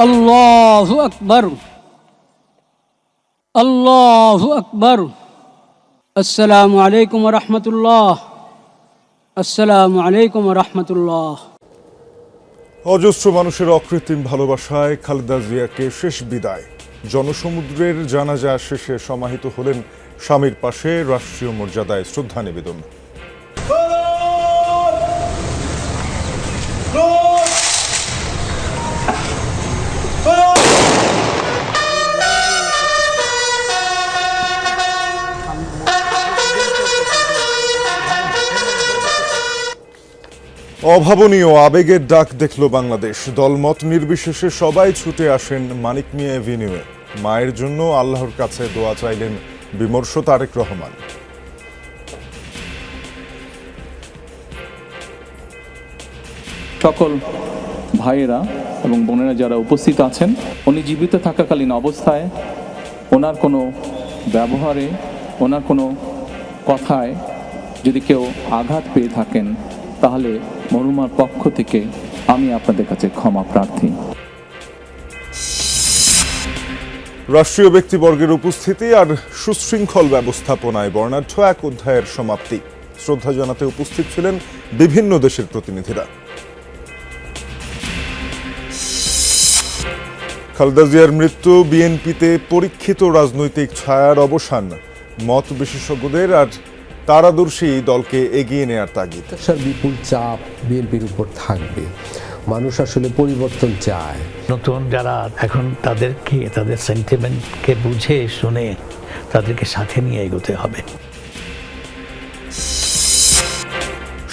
আল্লাহু আকবার, আল্লাহু আকবার। আসসালামু আলাইকুম ওয়া রাহমাতুল্লাহ, আসসালামু আলাইকুম ওয়া রাহমাতুল্লাহ। অজস্র মানুষের অকৃত্রিম ভালোবাসায় খালেদা জিয়াকে শেষ বিদায়। জনসমুদ্রের জানাজা শেষে সমাহিত হলেন স্বামীর পাশে, রাষ্ট্রীয় মর্যাদায় শ্রদ্ধা নিবেদন। অভাবনীয় আবেগের ডাক দেখল বাংলাদেশ। দলমত নির্বিশেষে সবাই ছুটে আসেন মানিক মিয়া এভিনিউয়ে। মায়ের জন্য আল্লাহর কাছে দোয়া চাইলেন বিমর্ষ তারেক রহমান। সকল ভাইয়েরা এবং বোনেরা যারা উপস্থিত আছেন, উনি জীবিত থাকাকালীন অবস্থায় ওনার কোনো ব্যবহারে, ওনার কোনো কথায় যদি কেউ আঘাত পেয়ে থাকেন, তাহলে মরহুমার পক্ষ থেকে আমি আপনাদের কাছে ক্ষমা প্রার্থী। রাষ্ট্রীয় ব্যক্তিবর্গের উপস্থিতি আর সুশৃঙ্খল ব্যবস্থাপনায় বর্ণাঢ্য এক অধ্যায়ের সমাপ্তি। শ্রদ্ধা জানাতে উপস্থিত ছিলেন বিভিন্ন দেশের প্রতিনিধিরা। খালেদা জিয়ার মৃত্যু বিএনপিতে পরীক্ষিত রাজনৈতিক ছায়ার অবসান, মত বিশেষজ্ঞদের আর তারাদর্শী দলকে এগিয়ে নেয়ার তাগিদ। বিপুল চাপ বিএনপির উপর থাকবে। মানুষ আসলে পরিবর্তন চায়। নতুন যারা এখন তাদেরকে, তাদের সেন্টিমেন্টকে বুঝে শুনে তাদেরকে সাথে নিয়ে এগোতে হবে।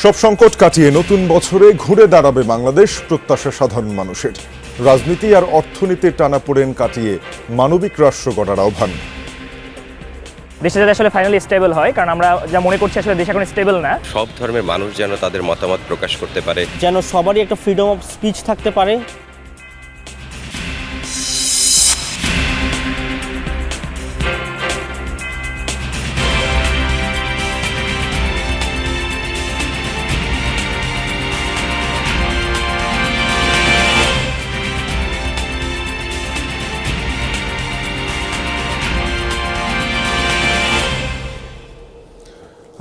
সব সংকট কাটিয়ে নতুন বছরে ঘুরে দাঁড়াবে বাংলাদেশ, প্রত্যাশা সাধারণ মানুষের। রাজনীতি আর অর্থনীতির টানাপোড়েন কাটিয়ে মানবিক রাষ্ট্র গড়ার আহ্বান। দেশে যাতে আসলে ফাইনালি স্টেবল হয়, কারণ আমরা যা মনে করছি আসলে দেশ এখন স্টেবল না। সব ধর্মের মানুষ যেন তাদের মতামত প্রকাশ করতে পারে, যেন সবারই একটা ফ্রিডম অফ স্পিচ থাকতে পারে।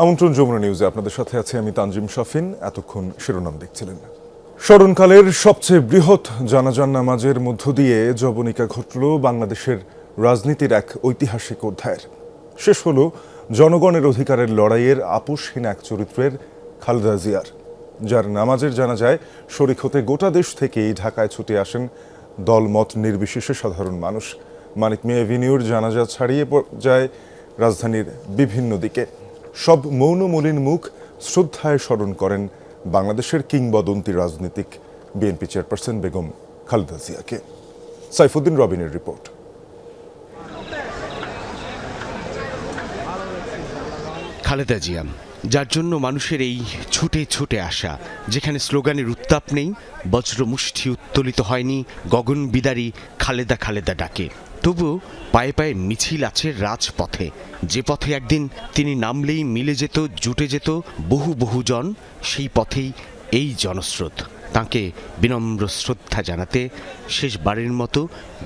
আমন্ত্রণ যমুনা নিউজে আপনাদের সাথে আছি আমি তানজিম শাফিন। এতক্ষণ শিরোনাম দেখছিলেন। স্মরণকালের সবচেয়ে বৃহৎ জানাজার নামাজের মধ্য দিয়ে যবনিকা ঘটল বাংলাদেশের রাজনীতির এক ঐতিহাসিক অধ্যায়ের। শেষ হলো জনগণের অধিকারের লড়াইয়ের আপোষহীন এক চরিত্রের খালেদা জিয়ার, যার নামাজের জানাজায় শরিক হতে গোটা দেশ থেকেই ঢাকায় ছুটে আসেন দলমত নির্বিশেষে সাধারণ মানুষ। মানিক মিয়া এভিনিউর জানাজা ছাড়িয়ে যায় রাজধানীর বিভিন্ন দিকে। সব মৌন মলিন মুখ শ্রদ্ধায় স্মরণ করেন বাংলাদেশের কিংবদন্তি রাজনীতিক বিএনপি চেয়ারপারসন বেগম খালেদা জিয়াকে। সাইফুদ্দিন রবিনের রিপোর্ট। খালেদা জিয়া, যার জন্য মানুষের এই ছুটে ছুটে আসা, যেখানে স্লোগানের উত্তাপ নেই, বজ্রমুষ্টি উত্তোলিত হয়নি গগন বিদারী খালেদা খালেদা ডাকে, তবু পায়ে পায়ে মিছিল আছে রাজপথে, যে পথে একদিন তিনি নামলেই মিলে যেত, জুটে যেত বহু বহু জন। সেই পথেই এই জনস্রোত, তাঁকে বিনম্র শ্রদ্ধা জানাতে, শেষবারের মতো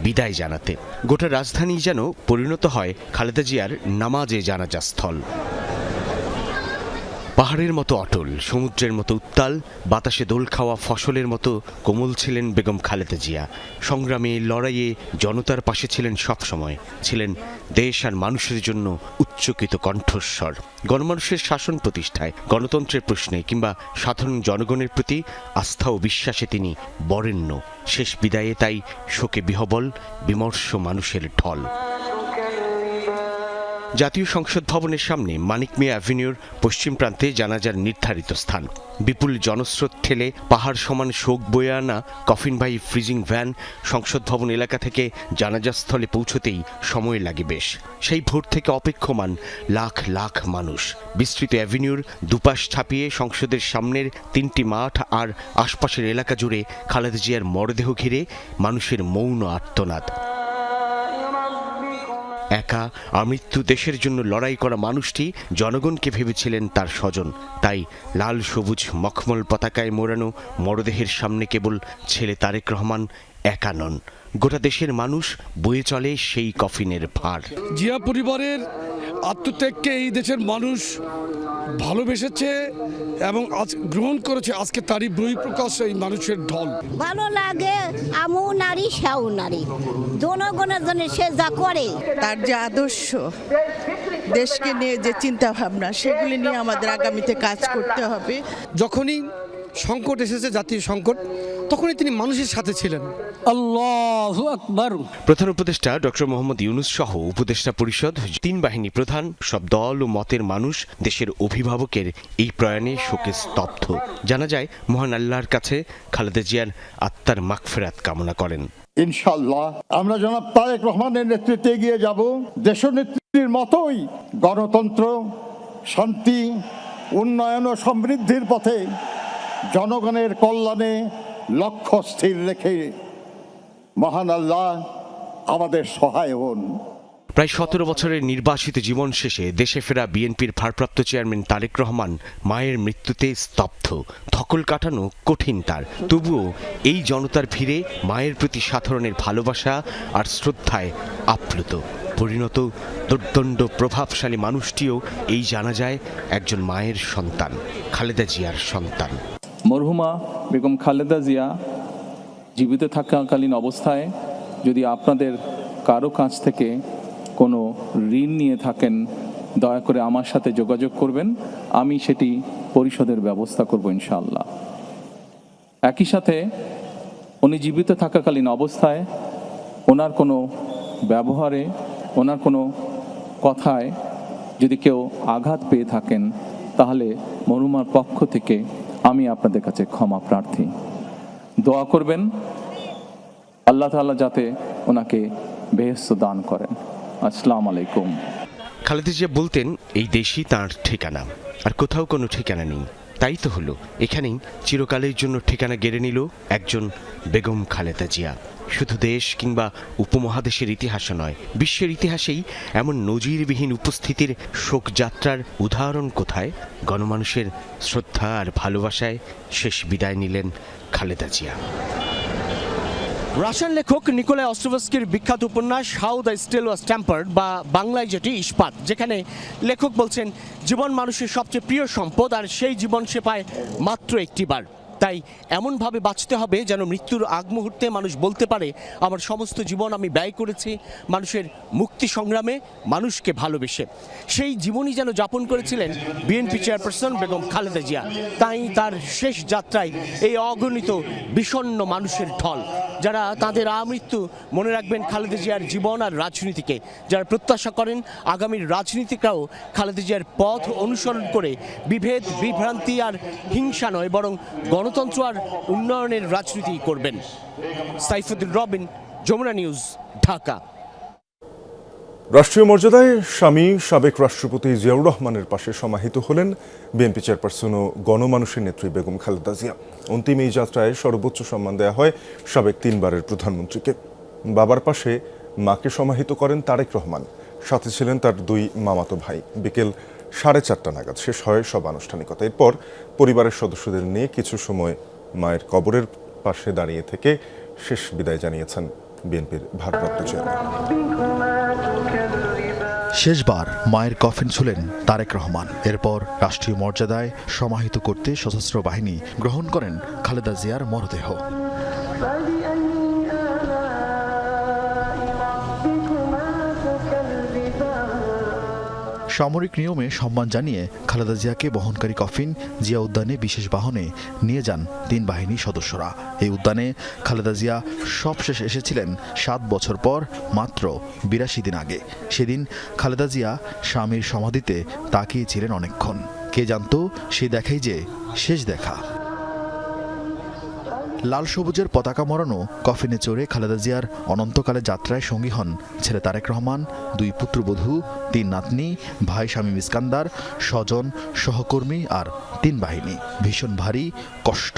বিদায় জানাতে। গোটা রাজধানী যেন পরিণত হয় খালেদা জিয়ার নামাজে জানাজা স্থল। পাহাড়ের মতো অটল, সমুদ্রের মতো উত্তাল, বাতাসে দোল খাওয়া ফসলের মতো কোমল ছিলেন বেগম খালেদা জিয়া। সংগ্রামে, লড়াইয়ে জনতার পাশে ছিলেন সবসময়, ছিলেন দেশ আর মানুষের জন্য উচ্চকিত কণ্ঠস্বর। গণমানুষের শাসন প্রতিষ্ঠায়, গণতন্ত্রের প্রশ্নে কিংবা সাধারণ জনগণের প্রতি আস্থা ও বিশ্বাসে তিনি বরেণ্য। শেষ বিদায়ে তাই শোকে বিহবল বিমর্ষ মানুষের ঢল। জাতীয় সংসদ ভবনের সামনে মানিক মিয়া অ্যাভিনিউর পশ্চিম প্রান্তে জানাজার নির্ধারিত স্থান। বিপুল জনস্রোত ঠেলে পাহাড় সমান শোক বয়ে আনা কফিনবাহী ফ্রিজিং ভ্যান সংসদ ভবন এলাকা থেকে জানাজাস্থলে পৌঁছতেই সময় লাগে বেশ। সেই ভোর থেকে অপেক্ষমান লাখ লাখ মানুষ। বিস্তৃত অ্যাভিনিউর দুপাশ ছাপিয়ে সংসদের সামনের 3টি মাঠ আর আশপাশের এলাকা জুড়ে খালেদা জিয়ার মরদেহ ঘিরে মানুষের মৌন আর্তনাদ। একা আমৃত্যু দেশের জন্য লড়াই করা মানুষটি জনগণকে ভেবেছিলেন তার স্বজন। তাই লাল সবুজ মখমল পতাকায় মোড়ানো মরদেহের সামনে কেবল ছেলে তারেক রহমান, একা নন, গোটা দেশের মানুষ বয়ে চলে সেই কফিনের ভার। জিয়া পরিবারের আত্মত্যাগকে এই দেশের মানুষ ভালোবেসেছে এবং আজ গ্রহণ করেছে। আজকে তারই বহিঃপ্রকাশ এই মানুষের ঢল। ভালো লাগে, আমু নারী সাউ নারী জনগণের জন্য সে যা করে, তার যে আদর্শ, দেশকে নিয়ে যে চিন্তা ভাবনা, সেগুলি নিয়ে আমাদের আগামীতে কাজ করতে হবে। যখনই সংকট এসেছে, জাতীয় সংকট, তখনই তিনি মানুষের সাথে ছিলেন। আল্লাহু আকবার। প্রধান উপদেষ্টা ডক্টর মোহাম্মদ ইউনূস সহ উপদেষ্টা পরিষদ, 3 বাহিনী প্রধান, সব দল ও মতের মানুষ দেশের অভিভাবকের এই প্রয়াণে শোকে স্তব্ধ। জানা যায় মহান আল্লাহর কাছে খালেদা জিয়ার আত্মার মাগফিরাত কামনা করেন। ইনশাআল্লাহ আমরা জনাব তারেক রহমানের নেতৃত্বে এগিয়ে যাব। দেশনেত্রীর মতোই গণতন্ত্র, শান্তি, উন্নয়ন ও সমৃদ্ধির পথে জনগণের কল্যাণে লক্ষ্য স্থির রেখে মহান আল্লাহ আমাদের সহায় হন। প্রায় 17 বছরের নির্বাসিত জীবন শেষে দেশে ফেরা বিএনপির ভারপ্রাপ্ত চেয়ারম্যান তারেক রহমান মায়ের মৃত্যুতে স্তব্ধ। ধকল কাটানো কঠিন তার, তবুও এই জনতার ভিড়ে মায়ের প্রতি সাধারণের ভালোবাসা আর শ্রদ্ধায় আপ্লুত। পরিণত দুর্দণ্ড প্রভাবশালী মানুষটিও এই জানা যায় একজন মায়ের সন্তান, খালেদা জিয়ার সন্তান। মরহুমা বেগম খালেদা জিয়া জীবিত থাকাকালীন অবস্থায় যদি আপনাদের কারো কাছ থেকে কোনো ঋণ নিয়ে থাকেন, দয়া করে আমার সাথে যোগাযোগ করবেন, আমি সেটি পরিশোধের ব্যবস্থা করব ইনশাআল্লাহ। একই সাথে উনি জীবিত থাকাকালীন অবস্থায় ওনার কোনো ব্যবহারে, ওনার কোনো কথায় যদি কেউ আঘাত পেয়ে থাকেন, তাহলে মরহুমার পক্ষ থেকে আমি আপনাদের কাছে ক্ষমা প্রার্থী। দোয়া করবেন আল্লাহ তাআলা যাতে ওনাকে বেহেশত দান করেন। আসসালামু আলাইকুম। খালেদা জিয়া বলতেন এই দেশই তাঁর ঠিকানা, আর কোথাও কোনো ঠিকানা নেই। তাই তো হলো, এখানেই চিরকালের জন্য ঠিকানা গেড়ে নিল একজন বেগম খালেদা জিয়া। শুধু দেশ কিংবা উপমহাদেশের ইতিহাসে নয়, বিশ্বের ইতিহাসেই এমন নজিরবিহীন উপস্থিতির শোকযাত্রার উদাহরণ কোথায়? গণমানুষের শ্রদ্ধা আর ভালোবাসায় শেষ বিদায় নিলেন খালেদা জিয়া। রাশিয়ান লেখক নিকোলাই অস্ট্রোভস্কির বিখ্যাত উপন্যাস how the steel was tempered, বা বাংলায় যেটি ইস্পাত, যেখানে লেখক বলছেন জীবন মানুষের সবচেয়ে প্রিয় সম্পদ, আর সেই জীবন সে পায় মাত্র একটি বার। তাই এমনভাবে বাঁচতে হবে যেন মৃত্যুর আগ মুহূর্তে মানুষ বলতে পারে আমার সমস্ত জীবন আমি ব্যয় করেছি মানুষের মুক্তি সংগ্রামে, মানুষকে ভালোবেসে। সেই জীবনই যেন যাপন করেছিলেন বিএনপি চেয়ারপারসন বেগম খালেদা জিয়া। তাই তার শেষ যাত্রায় এই অগণিত বিষণ্ণ মানুষের ঢল, যারা তাদের আমৃত্যু মনে রাখবেন খালেদা জিয়ার জীবন আর রাজনীতিকে, যারা প্রত্যাশা করেন আগামীর রাজনীতিকরাও খালেদা জিয়ার পথ অনুসরণ করে বিভেদ, বিভ্রান্তি আর হিংসা নয়, বরং গণতন্ত্র আর উন্নয়নের রাজনীতি করবেন। সাইফুদ্দিন রবিন, যমুনা নিউজ, ঢাকা। রাষ্ট্রীয় মর্যাদায় স্বামী সাবেক রাষ্ট্রপতি জিয়াউর রহমানের পাশে সমাহিত হলেন বিএনপি চেয়ারপারসন ও গণমানুষের নেত্রী বেগম খালেদা জিয়া। অন্তিম এই যাত্রায় সর্বোচ্চ সম্মান দেওয়া হয় সাবেক 3 বারের প্রধানমন্ত্রীকে। বাবার পাশে মাকে সমাহিত করেন তারেক রহমান, সাথে ছিলেন তার 2 মামাতো ভাই। বিকেল 4:30 নাগাদ শেষ হয় সব আনুষ্ঠানিকতা। এরপর পরিবারের সদস্যদের নিয়ে কিছু সময় মায়ের কবরের পাশে দাঁড়িয়ে থেকে শেষ বিদায় জানিয়েছেন বিএনপির ভারপ্রাপ্ত চেয়ারম্যান। শেষবার মায়ের কফিন ছুলেন তারেক রহমান। এরপর রাষ্ট্রীয় মর্যাদায় সমাহিত করতে সশস্ত্র বাহিনী গ্রহণ করেন খালেদা জিয়ার মরদেহ। সামরিক নিয়মে সম্মান জানিয়ে খালেদা জিয়াকে বহনকারী কফিন জিয়া উদ্যানে বিশেষ বাহনে নিয়ে যান 3 বাহিনীর সদস্যরা। এই উদ্যানে খালেদা জিয়া সবশেষ এসেছিলেন 7 বছর পর, মাত্র 82 দিন আগে। সেদিন খালেদা জিয়া স্বামীর সমাধিতে তাকিয়েছিলেন অনেকক্ষণ। কে জানতো সে দেখাই যে শেষ দেখা। লাল সবুজের পতাকা মরানো কফিনে চড়ে খালেদা জিয়ার অনন্তকালের যাত্রায় সঙ্গী হন ছেলে তারেক রহমান, 2 পুত্রবধূ, 3 নাতনি, ভাই শামীম ইস্কান্দার, স্বজন, সহকর্মী আর 3 বাহিনী। ভীষণ ভারী, কষ্ট,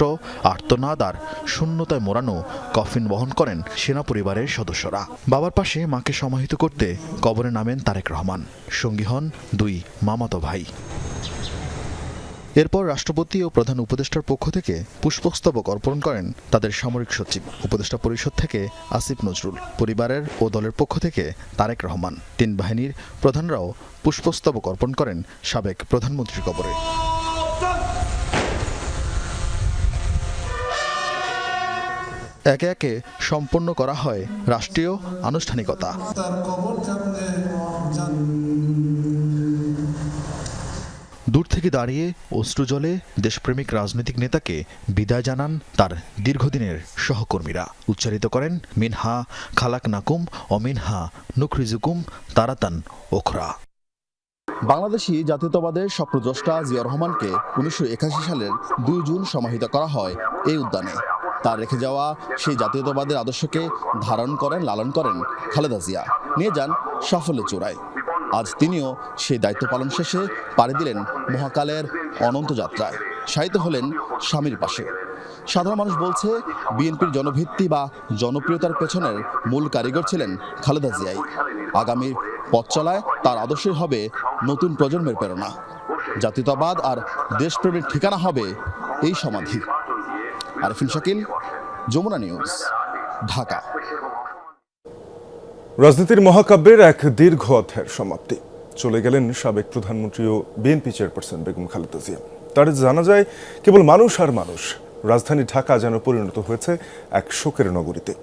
আর্তনাদ আর শূন্যতায় মোড়ানো কফিন বহন করেন সেনা পরিবারের সদস্যরা। বাবার পাশে মাকে সমাহিত করতে কবরে নামেন তারেক রহমান, সঙ্গী হন 2 মামাতো ভাই। এরপর রাষ্ট্রপতি ও প্রধান উপদেষ্টার পক্ষ থেকে পুষ্পস্তবক অর্পণ করেন তাদের সামরিক সচিব। উপদেষ্টা পরিষদ থেকে আসিফ নজরুল, পরিবারের ও দলের পক্ষ থেকে তারেক রহমান, 3 বাহিনীর প্রধানরাও পুষ্পস্তবক অর্পণ করেন সাবেক প্রধানমন্ত্রীর কবরে। একে একে সম্পন্ন করা হয় রাষ্ট্রীয় আনুষ্ঠানিকতা। দূর থেকে দাঁড়িয়ে অশ্রুজলে দেশপ্রেমিক রাজনৈতিক নেতাকে বিদায় জানান তার দীর্ঘদিনের সহকর্মীরা। উচ্চারিত করেন মিনহা খালাক নাকুম ও মিনহা নুখরিজুকুম তারাতান ওখরা। বাংলাদেশি জাতীয়তাবাদের স্বপ্নদ্রষ্টা জিয়া রহমানকে 1981 সালের 2 জুন সমাহিত করা হয় এই উদ্যানে। তার রেখে যাওয়া সেই জাতীয়তাবাদের আদর্শকে ধারণ করেন, লালন করেন খালেদা জিয়া, নিয়ে যান সাফল্যের চূড়ায়। আজ তিনিও সেই দায়িত্ব পালন শেষে পাড়ি দিলেন মহাকালের অনন্ত যাত্রায়, শায়িত হলেন স্বামীর পাশে। সাধারণ মানুষ বলছে, বিএনপির জনভিত্তি বা জনপ্রিয়তার পেছনের মূল কারিগর ছিলেন খালেদা জিয়াই। আগামীর পথ চলায় তার আদর্শই হবে নতুন প্রজন্মের প্রেরণা। জাতীয়তাবাদ আর দেশপ্রেমের ঠিকানা হবে এই সমাধি। আরফিন শাকিল, যমুনা নিউজ, ঢাকা। রাজনীতির মহাকাব্যের এক দীর্ঘ অধ্যায়ের সমাপ্তি। চলে গেলেন সাবেক প্রধানমন্ত্রী ও বিএনপি চেয়ারপারসন বেগম খালেদা জিয়া। তার জানা যায় কেবল মানুষ আর মানুষ। রাজধানী ঢাকা যেন পরিণত হয়েছে এক শোকের নগরীতে।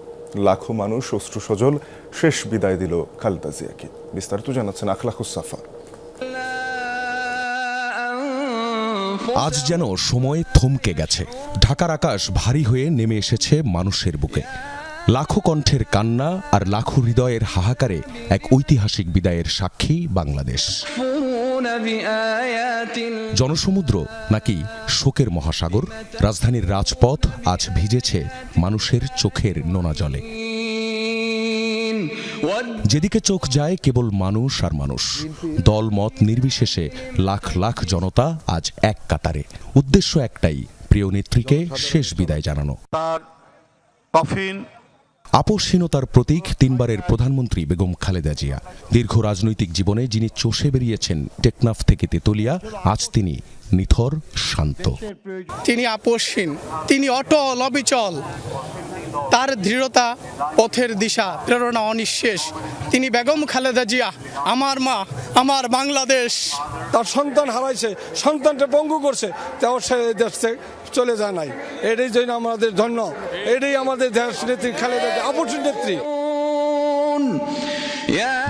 লাখো মানুষ অশ্রু সজল শেষ বিদায় দিল খালেদা জিয়াকে। বিস্তারিত জানাচ্ছেন আখলাকুস সাফা। আজ যেন সময় থমকে গেছে। ঢাকার আকাশ ভারী হয়ে নেমে এসেছে মানুষের বুকে। লাখো কণ্ঠের কান্না আর লাখো হৃদয়ের হাহাকারে এক ঐতিহাসিক বিদায়ের সাক্ষী বাংলাদেশ। জনসমুদ্র নাকি শোকের মহাসাগর? রাজধানীর রাজপথ আজ ভিজেছে মানুষের চোখের নোনা জলে। যেদিকে চোখ যায় কেবল মানুষ আর মানুষ। দল মত নির্বিশেষে লাখ লাখ জনতা আজ এক কাতারে। উদ্দেশ্য একটাই, প্রিয় নেত্রীকে শেষ বিদায় জানানো। আপোষহীনতার প্রতীক 3 বারের প্রধানমন্ত্রী বেগম খালেদা জিয়া। দীর্ঘ রাজনৈতিক জীবনে যিনি চষে বেরিয়েছেন টেকনাফ থেকে তেতুলিয়া, আজ তিনি নিথর, শান্ত। তিনি আপোষহীন, তিনি অটল অবিচল। তার দৃঢ়তা, পথের দিশা, প্রেরণা অনিঃশেষ। তিনি বেগম খালেদা জিয়া, আমার মা, আমার বাংলাদেশ। তার সন্তান হারাইছে, সন্তানটা পঙ্গু করছে, তাও সে দেশ থেকে চলে যায় নাই। এটাই জন্য আমাদের ধন্য। এটাই আমাদের দেশ নেত্রী খালেদা জিয়া, আপোষহীন নেত্রী।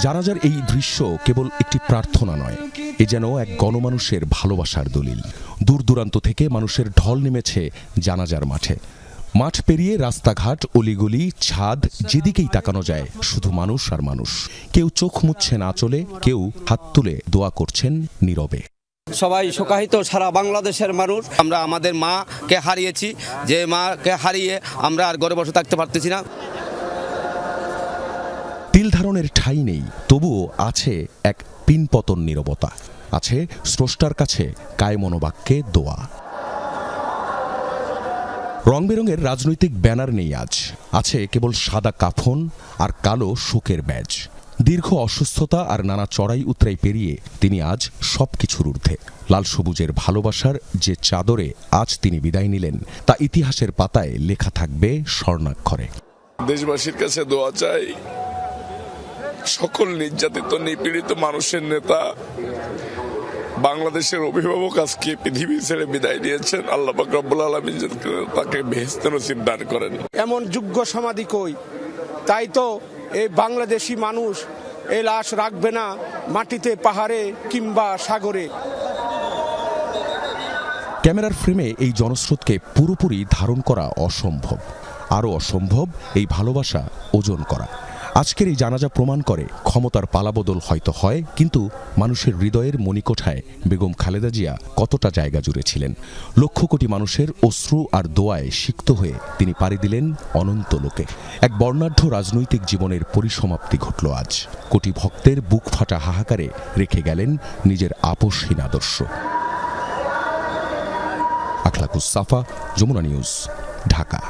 জানাজার এই দৃশ্য কেবল একটি প্রার্থনা নয়, এ যেন এক গণমানুষের ভালোবাসার দলিল। দূর দূরান্ত থেকে মানুষের ঢল নেমেছে জানাজার মাঠে। মাঠ পেরিয়ে রাস্তাঘাট, অলিগলি, ছাদ, যেদিকেই তাকানো যায় শুধু মানুষ আর মানুষ। কেউ চোখ মুছছে না চলে, কেউ হাত তুলে দোয়া করছেন নীরবে। সবাই শোকাহিত, সারা বাংলাদেশের মানুষ। আমরা আমাদের মাকে হারিয়েছি, যে মাকে হারিয়ে আমরা আর ঘরে বসে থাকতে পারতেছি না। তিল ধারণের ঠাঁই নেই, তবুও আছে এক পিনপতন নীরবতা। আছে স্রষ্টার কাছে কায়মনোবাক্যে দোয়া। রং বেরঙের রাজনৈতিক ব্যানার নেই আজ। আছে কেবল সাদা কাফন আর কালো শোকের ব্যাজ। দীর্ঘ অসুস্থতা আর নানা চড়াই উতরাই পেরিয়ে তিনি আজ সবকিছুর ঊর্ধ্বে। লাল সবুজের ভালোবাসার যে চাদরে আজ তিনি বিদায় নিলেন, তা ইতিহাসের পাতায় লেখা থাকবে স্বর্ণাক্ষরে। দেশবাসীর কাছে দোয়া চাই, সকল নির্যাতিত নিপীড়িত মানুষের নেতা, বাংলাদেশের অভিভাবক আজকে পৃথিবী ছেড়ে বিদায় নিয়েছেন। আল্লাহ পাক রব্বুল আলামিন তাকে বেহেশত নসিব দান করেন। এমন যোগ্য সমাধি কই? তাই তো এই বাংলাদেশি মানুষ এই লাশ রাখবে না মাটিতে, পাহাড়ে কিংবা সাগরে। ক্যামেরার ফ্রেমে এই জনস্রোতকে পুরোপুরি ধারণ করা অসম্ভব। আরও অসম্ভব এই ভালোবাসা ওজন করা। আজকের এই জানাজা প্রমাণ করে ক্ষমতার পালাবদল হয়তো হয়, কিন্তু মানুষের হৃদয়ের মণিকোঠায় বেগম খালেদা জিয়া কতটা জায়গা জুড়ে ছিলেন। লক্ষ কোটি মানুষের অশ্রু আর দোয়ায় সিক্ত হয়ে তিনি পাড়ি দিলেন অনন্ত লোকে। এক বর্ণাঢ্য রাজনৈতিক জীবনের পরিসমাপ্তি ঘটল আজ। কোটি ভক্তের বুক ফাটা হাহাকারে রেখে গেলেন নিজের আপোষহীন আদর্শ। আখলাকুস সাফা, যমুনা নিউজ, ঢাকা।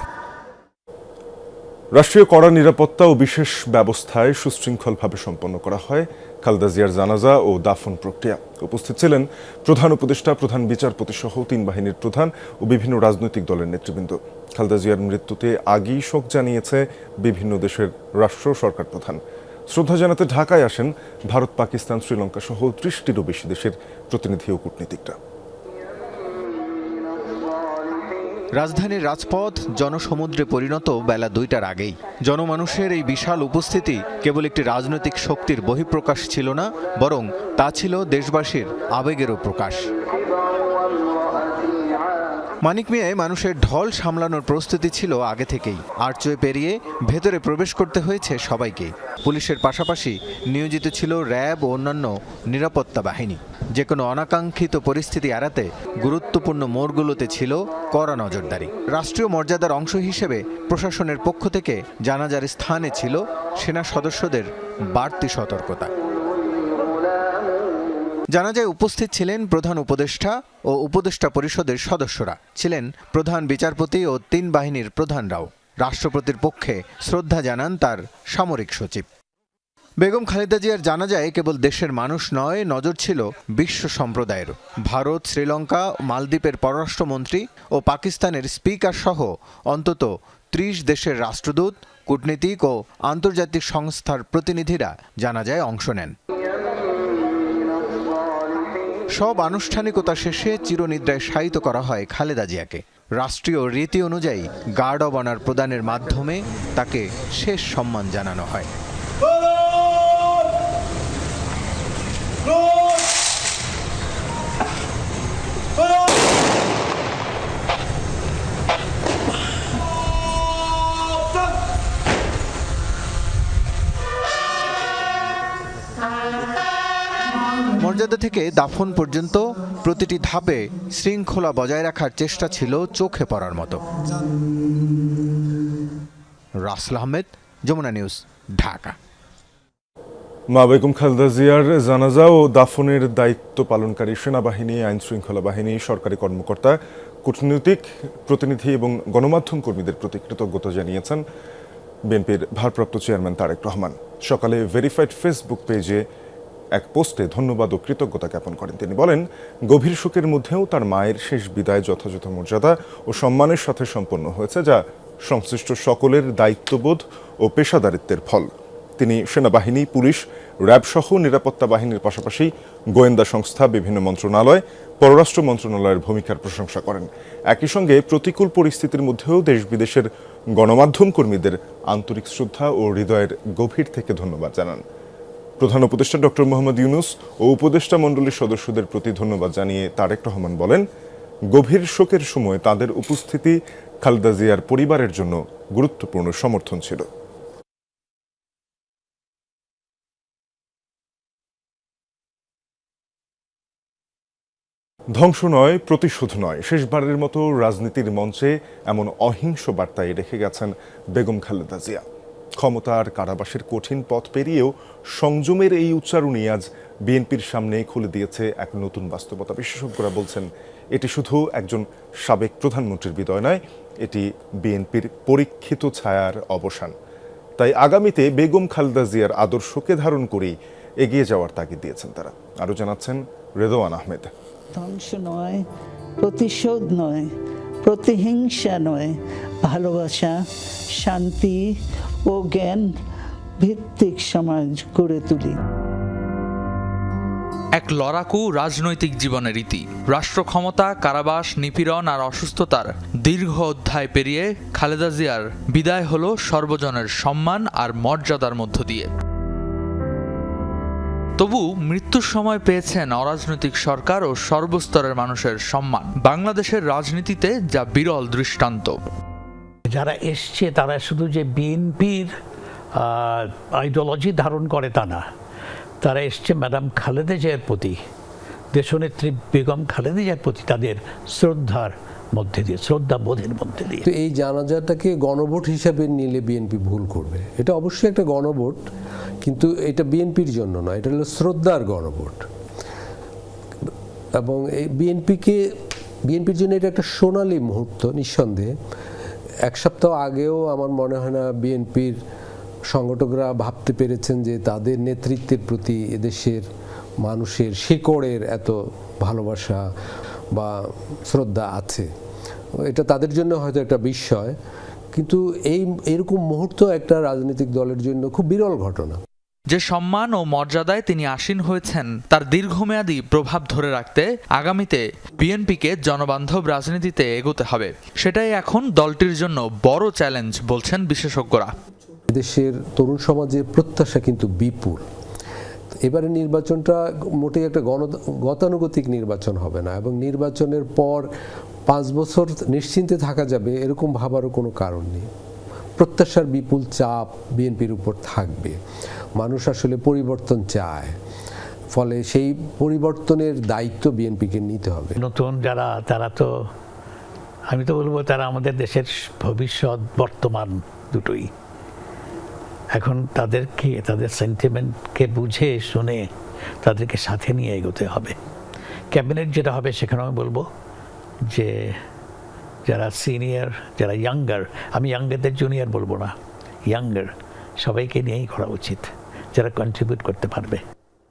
রাষ্ট্রীয় কড়া নিরাপত্তা ও বিশেষ ব্যবস্থায় সুশৃঙ্খলভাবে সম্পন্ন করা হয় খালেদা জিয়ার জানাজা ও দাফন প্রক্রিয়া। উপস্থিত ছিলেন প্রধান উপদেষ্টা, প্রধান বিচারপতি সহ 3 বাহিনীর প্রধান ও বিভিন্ন রাজনৈতিক দলের নেতৃবৃন্দ। খালেদা জিয়ার মৃত্যুতে আগেই শোক জানিয়েছে বিভিন্ন দেশের রাষ্ট্র সরকার প্রধান। শ্রদ্ধা জানাতে ঢাকায় আসেন ভারত, পাকিস্তান, শ্রীলঙ্কা সহ 30টিরও বেশি দেশের প্রতিনিধি ও কূটনীতিকরা। রাজধানীর রাজপথ জনসমুদ্রে পরিণত বেলা 2টার আগেই। জনমানুষের এই বিশাল উপস্থিতি কেবল একটি রাজনৈতিক শক্তির বহিঃপ্রকাশ ছিল না, বরং তা ছিল দেশবাসীর আবেগেরও প্রকাশ। মানিক মিয়ায় মানুষের ঢল সামলানোর প্রস্তুতি ছিল আগে থেকেই। আর্চওয়ে পেরিয়ে ভেতরে প্রবেশ করতে হয়েছে সবাইকে। পুলিশের পাশাপাশি নিয়োজিত ছিল র্যাব ও অন্যান্য নিরাপত্তা বাহিনী। যে কোনো অনাকাঙ্ক্ষিত পরিস্থিতি এড়াতে গুরুত্বপূর্ণ মোড়গুলোতে ছিল কড়া নজরদারি। রাষ্ট্রীয় মর্যাদার অংশ হিসেবে প্রশাসনের পক্ষ থেকে জানাজার স্থানে ছিল সেনা সদস্যদের বাড়তি সতর্কতা। জানাজায় উপস্থিত ছিলেন প্রধান উপদেষ্টা ও উপদেষ্টা পরিষদের সদস্যরা, ছিলেন প্রধান বিচারপতি ও 3 বাহিনীর প্রধানরাও। রাষ্ট্রপতির পক্ষে শ্রদ্ধা জানান তার সামরিক সচিব। বেগম খালেদা জিয়ার জানাজায় কেবল দেশের মানুষ নয়, নজর ছিল বিশ্ব সম্প্রদায়ের। ভারত, শ্রীলঙ্কা, মালদ্বীপের পররাষ্ট্রমন্ত্রী ও পাকিস্তানের স্পিকার সহ অন্তত 30 দেশের রাষ্ট্রদূত, কূটনীতিক ও আন্তর্জাতিক সংস্থার প্রতিনিধিরা জানাজায় অংশ নেন। সব আনুষ্ঠানিকতা শেষে চিরনিদ্রায় শায়িত করা হয় খালেদা জিয়াকে। রাষ্ট্রীয় রীতি অনুযায়ী গার্ড অব অনার প্রদানের মাধ্যমে তাকে শেষ সম্মান জানানো হয়। মর্যাদা থেকে দাফন পর্যন্ত প্রতিটি ধাপে শৃঙ্খলা বজায় রাখার চেষ্টা ছিল চোখে পড়ার মতো। রাসেল আহমেদ, যমুনা নিউজ, ঢাকা। মা বেগম খালেদা জিয়ার জানাজা ও দাফনের দায়িত্ব পালনকারী সেনাবাহিনী, আইন শৃঙ্খলা বাহিনী, সরকারি কর্মকর্তা, কূটনৈতিক প্রতিনিধি এবং গণমাধ্যম কর্মীদের প্রতি কৃতজ্ঞতা জানিয়েছেন বিএনপির ভারপ্রাপ্ত চেয়ারম্যান তারেক রহমান। সকালে ভেরিফাইড ফেসবুক পেজে এক পোস্টে ধন্যবাদ ও কৃতজ্ঞতা জ্ঞাপন করেন। তিনি বলেন, গভীর শোকের মধ্যেও তার মায়ের শেষ বিদায় যথাযথ মর্যাদা ও সম্মানের সাথে সম্পন্ন হয়েছে, যা সংশ্লিষ্ট সকলের দায়িত্ববোধ ও পেশাদারিত্বের ফল। তিনি সেনাবাহিনী, পুলিশ, র্যাব সহ নিরাপত্তা বাহিনীর পাশাপাশি গোয়েন্দা সংস্থা, বিভিন্ন মন্ত্রণালয়, পররাষ্ট্র মন্ত্রণালয়ের ভূমিকার প্রশংসা করেন। একই সঙ্গে প্রতিকূল পরিস্থিতির মধ্যেও দেশ বিদেশের গণমাধ্যম কর্মীদের আন্তরিক শ্রদ্ধা ও হৃদয়ের গভীর থেকে ধন্যবাদ জানান। প্রধান উপদেষ্টা ডক্টর মোহাম্মদ ইউনূস ও উপদেষ্টা মণ্ডলীর সদস্যদের প্রতি ধন্যবাদ জানিয়ে তারেক রহমান বলেন, গভীর শোকের সময় তাদের উপস্থিতি খালেদা জিয়ার পরিবারের জন্য গুরুত্বপূর্ণ সমর্থন ছিল। ধ্বংস নয়, প্রতিশোধ নয়, শেষবারের মতো রাজনীতির মঞ্চে এমন অহিংস বার্তায় রেখে গেছেন বেগম খালেদা জিয়া। ক্ষমতা আর কারাবাসের কঠিন পথ পেরিয়েও সংযমের এই উচ্চারণই আজ বিএনপির সামনে খুলে দিয়েছে এক নতুন বাস্তবতা। বিশেষজ্ঞরা বলছেন, এটি শুধু একজন সাবেক প্রধানমন্ত্রীর বিদায় নয়, এটি বিএনপির পরীক্ষিত ছায়ার অবসান। তাই আগামীতে বেগম খালেদা জিয়ার আদর্শকে ধারণ করেই এগিয়ে যাওয়ার তাগিদ দিয়েছেন তারা। আরও জানাচ্ছেন রেদওয়ান আহমেদ। ধ্বংস নয়, প্রতিশোধ নয়, প্রতিহিংসা নয়, ভালোবাসা, শান্তি ও জ্ঞান ভিত্তিক সমাজ গড়ে তুলি। এক লড়াকু রাজনৈতিক জীবনের রীতি। রাষ্ট্র ক্ষমতা, কারাবাস, নিপীড়ন আর অসুস্থতার দীর্ঘ অধ্যায় পেরিয়ে খালেদা জিয়ার বিদায় হলো সর্বজনের সম্মান আর মর্যাদার মধ্য দিয়ে। তবু মৃত্যুর সময় পেয়েছেন অরাজনৈতিক সরকার ও সর্বস্তরের মানুষের সম্মান। বাংলাদেশের রাজনীতিতে যা বিরল দৃষ্টান্ত। যারা এসছে তারা শুধু যে বিএনপির আইডিওলজি ধারণ করে তা না, তারা এসছে ম্যাডাম খালেদা জিয়ার প্রতি, দেশনেত্রী বেগম খালেদা জিয়ার প্রতি তাদের শ্রদ্ধার মধ্যে দিয়ে, শ্রদ্ধাবোধের মধ্যে দিয়ে। তো এই জানাজাটাকে গণভোট হিসাবে নিলে বিএনপি ভুল করবে। এটা অবশ্যই একটা গণভোট, কিন্তু এটা বিএনপির জন্য নয়, এটা হলো শ্রদ্ধার গণভোট। এবং এই বিএনপির জন্য এটা একটা সোনালী মুহূর্ত নিঃসন্দেহে। এক সপ্তাহ আগেও আমার মনে হয় না বিএনপির সংগঠকরা ভাবতে পেরেছেন যে তাদের নেতৃত্বের প্রতি এদেশের মানুষের শিকড়ের এত ভালোবাসা বা শ্রদ্ধা আছে, এটা তাদের জন্য হয়তো একটা বিস্ময়, কিন্তু এরকম মুহূর্ত একটা রাজনৈতিক দলের জন্য খুব বিরল ঘটনা। যে সম্মান ও মর্যাদায় তিনি আসীন হয়েছেন তার দীর্ঘমেয়াদী প্রভাব ধরে রাখতে আগামীতে বিএনপিকে জনবান্ধব রাজনীতিতে এগোতে হবে, সেটাই এখন দলটির জন্য বড় চ্যালেঞ্জ বলছেন বিশেষজ্ঞরা। দেশের তরুণ সমাজের প্রত্যাশা কিন্তু বিপুল। এবারে নির্বাচনটা মোটেই একটা গতানুগতিক নির্বাচন হবে না, এবং নির্বাচনের পর 5 বছর নিশ্চিন্তে থাকা যাবে এরকম ভাবারও কোনো কারণ নেই। প্রত্যাশার বিপুল চাপ বিএনপির উপর থাকবে। মানুষ আসলে পরিবর্তন চায়, ফলে সেই পরিবর্তনের দায়িত্ব বিএনপিকে নিতে হবে। নতুন যারা, তারা তো, আমি তো বলবো তারা আমাদের দেশের ভবিষ্যৎ বর্তমান দুটোই। এখন তাদেরকে, তাদের সেন্টিমেন্টকে বুঝে শুনে তাদেরকে সাথে নিয়ে এগোতে হবে। ক্যাবিনেট যেটা হবে সেখানে আমি বলবো যে যারা সিনিয়র, যারা ইয়াঙ্গার, আমি ইয়াঙ্গারদের জুনিয়র বলবো না, ইয়াঙ্গার সবাইকে নিয়েই করা উচিত, যারা কন্ট্রিবিউট করতে পারবে।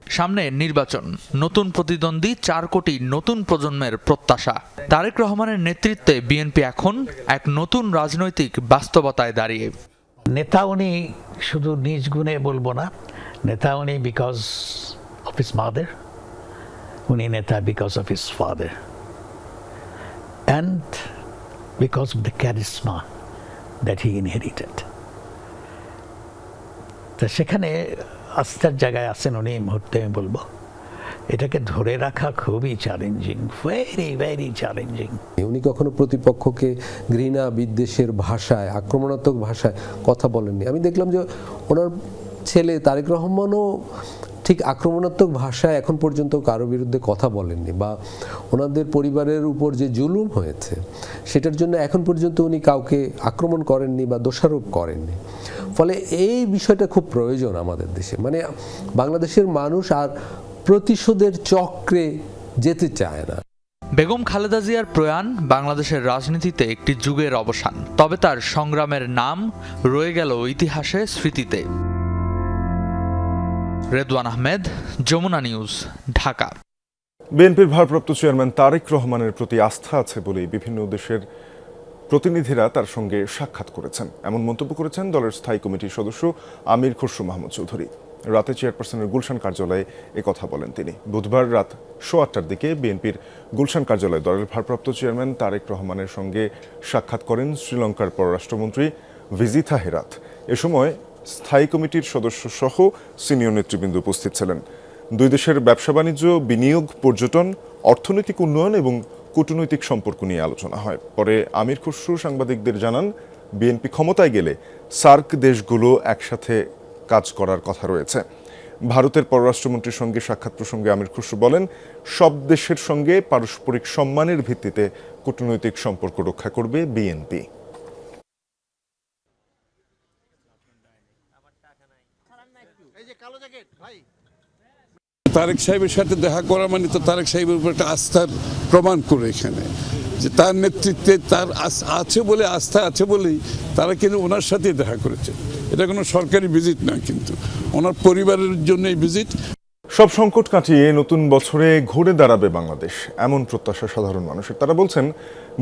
সামনে নির্বাচন, নতুন প্রতিদ্বন্দ্বী 4 কোটি নতুন প্রজন্মের প্রত্যাশা। তারেক রহমানের নেতৃত্বে বিএনপি এখন এক নতুন রাজনৈতিক বাস্তবতায় দাঁড়িয়ে। নেতা উনি শুধু নিজ গুণে বলবো না, নেতা উনি বিকজ অফ হিজ মাদার, উনি নেতা because of his father, and because of the charisma that he inherited. তো সেখানে আস্থার জায়গায় আছেন উনি এই মুহূর্তে, আমি বলবো এটাকে ধরে রাখা খুবই চ্যালেঞ্জিং, ভেরি ভেরি চ্যালেঞ্জিং। উনি কখনো প্রতিপক্ষকে ঘৃণা বিদ্বেষের ভাষায়, আক্রমণাত্মক ভাষায় কথা বলেননি। আমি দেখলাম যে ওনার ছেলে তারেক রহমানও ঠিক আক্রমণাত্মক ভাষায় এখন পর্যন্ত কারো বিরুদ্ধে কথা বলেননি, বা ওনাদের পরিবারের উপর যে জুলুম হয়েছে সেটার জন্য এখন পর্যন্ত উনি কাউকে আক্রমণ করেননি বা দোষারোপ করেননি। ফলে এই বিষয়টা খুব প্রয়োজন আমাদের দেশে। মানে বাংলাদেশের মানুষ আর প্রতিশোধের চক্রে যেতে চায় না। বেগম খালেদা জিয়ার প্রয়াণ বাংলাদেশের রাজনীতিতে একটি যুগের অবসান, তবে তার সংগ্রামের নাম রয়ে গেল ইতিহাসে, স্মৃতিতে। রেদওয়ান আহমেদ, যমুনা নিউজ, ঢাকা। বিএনপির ভারপ্রাপ্ত চেয়ারম্যান তারেক রহমানের প্রতি আস্থা আছে বলেই বিভিন্ন দেশের প্রতিনিধিরা তার সঙ্গে সাক্ষাৎ করেছেন, এমন মন্তব্য করেছেন দলের স্থায়ী কমিটির সদস্য আমির খসরু মাহমুদ চৌধুরী। রাতে চেয়ারপারসনের গুলশান কার্যালয়ে একথা বলেন তিনি। বুধবার রাত 8:15টার দিকে বিএনপির গুলশান কার্যালয়ে দলের ভারপ্রাপ্ত চেয়ারম্যান তারেক রহমানের সঙ্গে সাক্ষাৎ করেন শ্রীলঙ্কার পররাষ্ট্রমন্ত্রী ভিজিথা হেরাত। এ সময় স্থায়ী কমিটির সদস্য সহ সিনিয়র নেতৃবৃন্দ উপস্থিত ছিলেন। দুই দেশের ব্যবসা বাণিজ্য, বিনিয়োগ, পর্যটন, অর্থনৈতিক উন্নয়ন এবং কূটনৈতিক সম্পর্ক নিয়ে আলোচনা হয়। পরে আমির খসরু সাংবাদিকদের জানান, বিএনপি ক্ষমতায় গেলে সার্ক দেশগুলো একসাথে কাজ করার কথা রয়েছে। ভারতের পররাষ্ট্রমন্ত্রীর সঙ্গে সাক্ষাৎ প্রসঙ্গে আমির খসরু বলেন, সব দেশের সঙ্গে পারস্পরিক সম্মানের ভিত্তিতে কূটনৈতিক সম্পর্ক রক্ষা করবে বিএনপি। তারেক সাহেবের সাথে দেখা করা মানে তো তারেক সাহেবের উপর একটা আস্থার প্রমাণ করে, এখানে যে তার নেতৃত্বে তার আছে বলে, আস্থা আছে বলেই তারা কিন্তু ওনার সাথে দেখা করেছে। এটা কোনো সরকারি ভিজিট না, কিন্তু ওনার পরিবারের জন্য এই ভিজিট। সব সংকট কাটিয়ে নতুন বছরে ঘুরে দাঁড়াবে বাংলাদেশ, এমন প্রত্যাশা সাধারণ মানুষের। তারা বলছেন,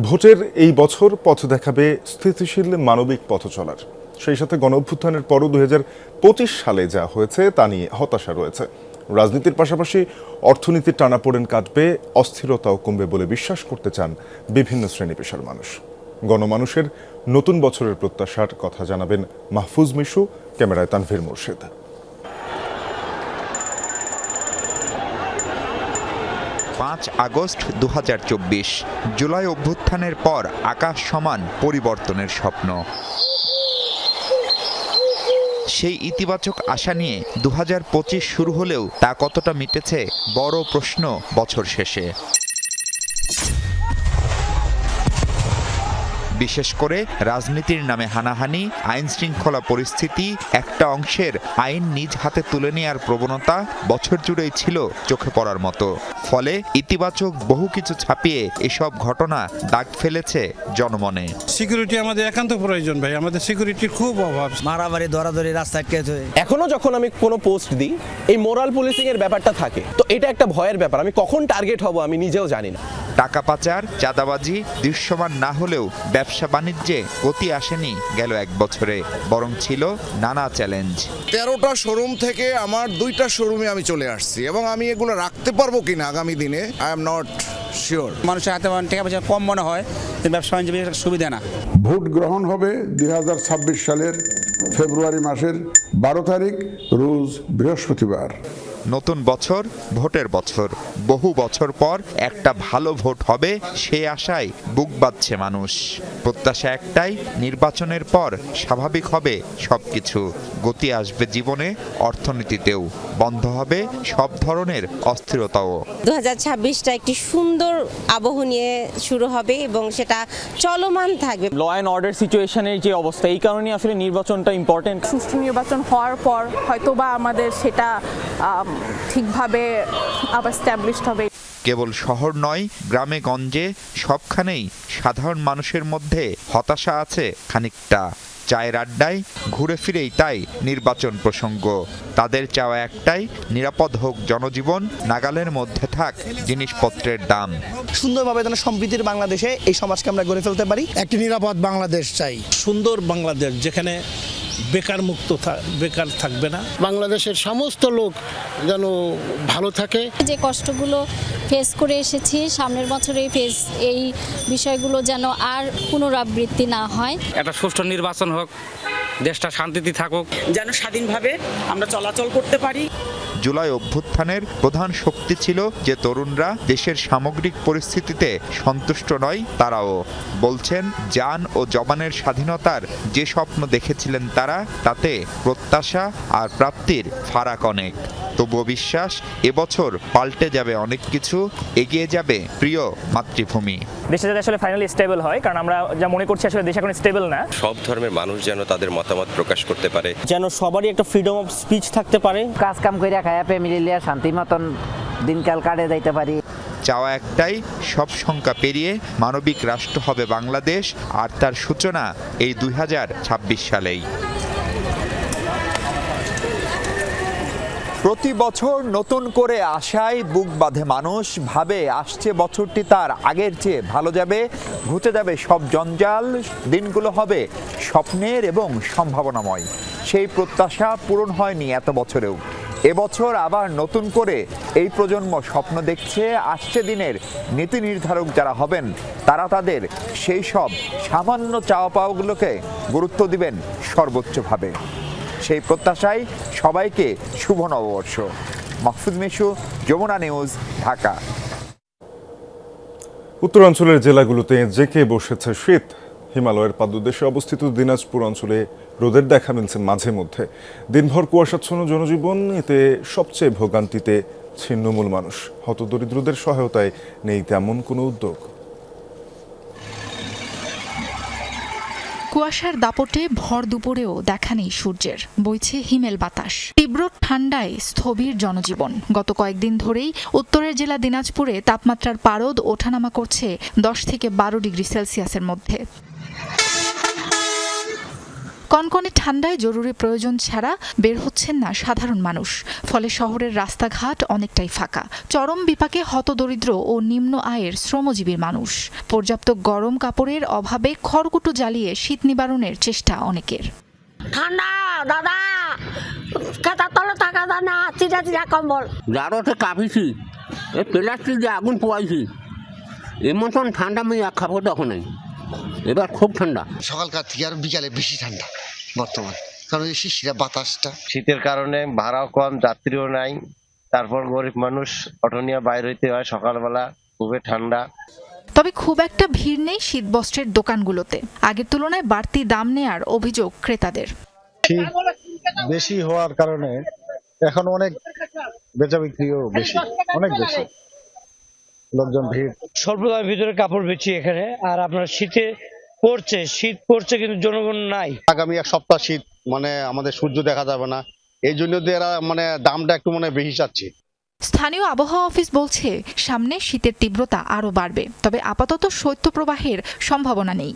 ভোটের এই বছর পথ দেখাবে স্থিতিশীল মানবিক পথ চলার। সেই সাথে গণঅভ্যুত্থানের পরও 2025 সালে যা হয়েছে তা নিয়ে হতাশা রয়েছে। রাজনীতির পাশাপাশি অর্থনীতির টানাপোড়েন কাটবে, অস্থিরতাও কমবে বলে বিশ্বাস করতে চান বিভিন্ন শ্রেণী পেশার মানুষ। গণমানুষের নতুন বছরের প্রত্যাশার কথা জানাবেন মাহফুজ মিশু, ক্যামেরায় তানভীর মোর্শেদ। 5 আগস্ট 2024, জুলাই অভ্যুত্থানের পর আকাশ সমান পরিবর্তনের স্বপ্ন। সেই ইতিবাচক আশা নিয়ে 2025 শুরু হলেও তা কতটা মিটেছে বড় প্রশ্ন বছর শেষে। বিশেষ করে রাজনীতির নামে হানাহানি, আইন শৃঙ্খলা পরিস্থিতি, একটা অংশের আইন নিজ হাতে তুলে নেওয়ার প্রবণতা বছর জুড়েই ছিল চোখে পড়ার মতো। ফলে ইতিবাচক বহু কিছু ছাপিয়ে এসব ঘটনা দাগ ফেলেছে জনমনে। সিকিউরিটি আমাদের একান্ত প্রয়োজন ভাই, আমাদের সিকিউরিটির খুব অভাব। মারামারি ধরাধরি রাস্তায় এখনো যখন আমি কোনো পোস্ট দিই এই মোরাল পুলিশিং এর ব্যাপারটা থাকে, তো এটা একটা ভয়ের ব্যাপার। আমি কখন টার্গেট হব আমি নিজেও জানি না। টাকা পাচার, চাঁদাবাজি দৃশ্যমান না হলেও ব্যবসা বাণিজ্যে গতি আসেনি গেল এক বছরে, বরং ছিল নানা চ্যালেঞ্জ। 13টা শোরুম থেকে আমার 2টা শোরুমে আমি চলে আসছি এবং আমি এগুলো রাখতে পারবো কিনা আগামী দিনে আই এম নট শিওর। মানুষের হাতে টাকা পয়সা কম মনে হয়, ব্যবসা বাণিজ্য সুবিধা না। ভোট গ্রহণ হবে 2026 সালের ফেব্রুয়ারি মাসের 12 তারিখ রোজ বৃহস্পতিবার। নতুন বছর, ভোটের বছর। বহু বছর পর একটা ভালো ভোট হবে সেই আশায় বুক বাঁধছে মানুষ। প্রত্যাশা একটাই, নির্বাচনের পর স্বাভাবিক হবে সবকিছু, গতি আসবে জীবনে, অর্থনীতিতেও বন্ধ হবে সব ধরনের অস্থিরতাও। 2026টা একটি সুন্দর আবহ নিয়ে শুরু হবে এবং সেটা চলমান থাকবে। ল অ্যান্ড অর্ডার সিচুয়েশনের যে অবস্থা, এই কারণে আসলে নির্বাচনটা ইম্পর্টেন্ট। সুষ্ঠু নির্বাচন হওয়ার পর হয়তোবা আমাদের সেটা ঠিকভাবে আবার স্ট্যাবলিশড হবে। কেবল শহর নয়, গ্রামে গঞ্জে সবখানেই সাধারণ মানুষের মধ্যে হতাশা আছে খানিকটা। চায়ের আড্ডায় ঘুরে ফিরেই তাই নির্বাচন প্রসঙ্গ। তাদের চাওয়া একটাই, নিরাপদ হোক জনজীবন, নাগালের মধ্যে থাক জিনিসপত্রের দাম। সুন্দরভাবে যেন সমৃদ্ধির বাংলাদেশে এই সমাজকে আমরা গড়ে ফেলতে পারি। একটি নিরাপদ বাংলাদেশ চাই, সুন্দর বাংলাদেশ যেখানে বেকার মুক্ত বেকার থাকবে না। বাংলাদেশের সমস্ত লোক যেন ভালো থাকে। যে কষ্টগুলো ফেস করে এসেছি, সামনের বছরে এই বিষয়গুলো যেন আর পুনরাবৃত্তি না হয়। একটা সুষ্ঠু নির্বাচন হোক, দেশটা শান্তিতে থাকুক, যেন স্বাধীনভাবে আমরা চলাচল করতে পারি। জুলাই অভ্যুত্থানের প্রধান শক্তি ছিল যে তরুণরা দেশের সামগ্রিক পরিস্থিতিতে সন্তুষ্ট নয় তারাও। বলছেন জান ও জবানের স্বাধীনতার যে স্বপ্ন দেখেছিলেন তারা, তাতে প্রত্যাশা আর প্রাপ্তির ফারাক অনেক। তবুও বিশ্বাস এবছর পাল্টে যাবে অনেক কিছু, এগিয়ে যাবে প্রিয় মাতৃভূমি। দেশে যাতে আসলে ফাইনালি স্টেবল হয়, কারণ আমরা যা মনে করছি আসলে দেশ এখন স্টেবল না। সব ধর্মের মানুষ যেন তাদের মতামত প্রকাশ করতে পারে, যেন সবারই একটা ফ্রিডম অফ স্পিচ থাকতে পারে। কাজ কাম করে খায়া ফ্যামিলি লিয়া শান্তি মতন দিনকাল কাটে যাইতে পারি। চাওয়া একটাই, সব শঙ্কা পেরিয়ে মানবিক রাষ্ট্র হবে বাংলাদেশ, আর তার সূচনা এই 2026 সালেই। প্রতি বছর নতুন করে আশায় বুক বাঁধে মানুষ, ভাবে আসছে বছরটি তার আগের চেয়ে ভালো যাবে, ঘুচে যাবে সব জঞ্জাল, দিনগুলো হবে স্বপ্নের এবং সম্ভাবনাময়। সেই প্রত্যাশা পূরণ হয়নি এত বছরেও। এবছর আবার নতুন করে এই প্রজন্ম স্বপ্ন দেখছে, আসছে দিনের নীতি নির্ধারক যারা হবেন তারা তাদের সেই সব সামান্য চাওয়া পাওয়াগুলোকে গুরুত্ব দিবেন সর্বোচ্চভাবে। সেই প্রত্যাশায় সবাইকে শুভ নববর্ষ। মাহফুজ মিশু, যমুনা নিউজ, ঢাকা। উত্তরাঞ্চলের জেলাগুলোতে জেঁকে বসেছে শীত। হিমালয়ের পাদদেশে অবস্থিত দিনাজপুর অঞ্চলে রোদের দেখা মিলছে মাঝে মধ্যে। দিনভর কুয়াশাচ্ছন্ন জনজীবন, এতে সবচেয়ে ভোগান্তিতে ছিন্নমূল মানুষ। হতদরিদ্রদের সহায়তায় নেই তেমন কোনো উদ্যোগ। কুয়াশার দাপটে ভর দুপুরেও দেখা নেই সূর্যের, বইছে হিমেল বাতাস। তীব্র ঠান্ডায় স্থবির জনজীবন। গত কয়েকদিন ধরেই উত্তরের জেলা দিনাজপুরে তাপমাত্রার পারদ ওঠানামা করছে 10 থেকে 12 ডিগ্রি সেলসিয়াসের মধ্যে। কনকনে ঠান্ডায় জরুরি প্রয়োজন ছাড়া বের হচ্ছেন না সাধারণ মানুষ। ফলে শহরের রাস্তাঘাট অনেকটাই ফাঁকা। চরম বিপাকে হতদরিদ্র ও নিম্ন আয়ের শ্রমজীবীর মানুষ। পর্যাপ্ত গরম কাপড়ের অভাবে খড়কুটো জ্বালিয়ে শীত নিবারণের চেষ্টা অনেকের। ঠান্ডা দাদা, খেতার তলে থাকা যায় না, চিরা চিরা কম্বল। জারতে কাঁপিছি, এই প্লাস্টিক দিয়ে আগুন পোয়াইছি, এর মতন ঠান্ডা আমি এক খাবো তখন নাই। এবার খুব ঠান্ডা, সকালকার থেকে আর বিকালে বেশি ঠান্ডা বর্তমান, কারণ এই শিশিরা বাতাসটা। শীতের কারণে ভাড়াও কম, যাত্রীও নাই, তারপর গরিব মানুষ অটো নিয়ে বাইরে হইতে হয় সকালবেলা, খুবই ঠান্ডা। তবে খুব একটা ভিড় নেই শীতবস্ত্রের দোকানগুলোতে। আগের তুলনায় বাড়তি দাম নেয়ার অভিযোগ ক্রেতাদের। শীত বেশি হওয়ার কারণে এখন অনেক বেচা বিক্রিও বেশি, অনেক বেশি লোকজন ভিড়। স্বল্প দামের ভিতরে কাপড় বেচি এখানে, আর আপনার শীতে পড়ছে, শীত পড়ছে, কিন্তু জনগণ নাই। আগামী এক সপ্তাহ শীত, মানে আমাদের সূর্য দেখা যাবে না, এই জন্য তো এরা মানে দামটা একটু মানে বেশি চাচ্ছে। স্থানীয় আবহাওয়া অফিস বলছে সামনে শীতের তীব্রতা আরও বাড়বে, তবে আপাতত শৈত্যপ্রবাহের সম্ভাবনা নেই।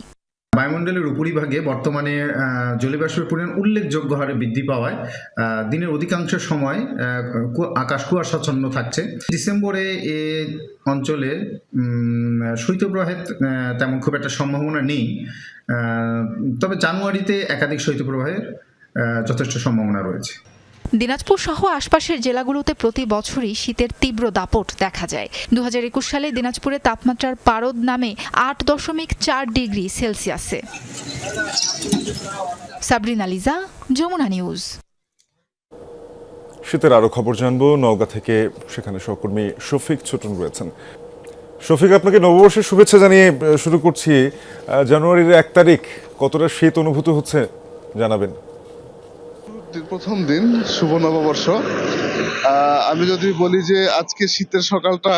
বায়ুমণ্ডলের উপরিভাগে বর্তমানে জলীয়বাষ্পের পরিমাণ উল্লেখযোগ্য হারে বৃদ্ধি পাওয়ায় দিনের অধিকাংশ সময় আকাশ কুয়াশাচ্ছন্ন থাকছে। ডিসেম্বরে এ অঞ্চলে শৈত্যপ্রবাহের তেমন খুব একটা সম্ভাবনা নেই, তবে জানুয়ারিতে একাধিক শৈত্যপ্রবাহের যথেষ্ট সম্ভাবনা রয়েছে। দিনাজপুর সহ আশপাশের জেলাগুলোতে প্রতি বছরই শীতের তীব্র দাপট দেখা যায়। 2021 সালে দিনাজপুরে তাপমাত্রার পারদ নামে 8.4 ডিগ্রি সেলসিয়াসে। সাবরিনা লিজা, যমুনা নিউজ। শীতের আরো খবর জানবো নওগাঁ থেকে, সেখানে সহকর্মী শফিক ছোটন রয়েছেন। শফিক, আপনাকে নববর্ষের শুভেচ্ছা জানিয়ে শুরু করছি। জানুয়ারির 1 তারিখ, কতটা শীত অনুভূত হচ্ছে জানাবেন। প্রথম দিন, শুভ নববর্ষ। আমি যদি বলি যে আজকে শীতের সকালটা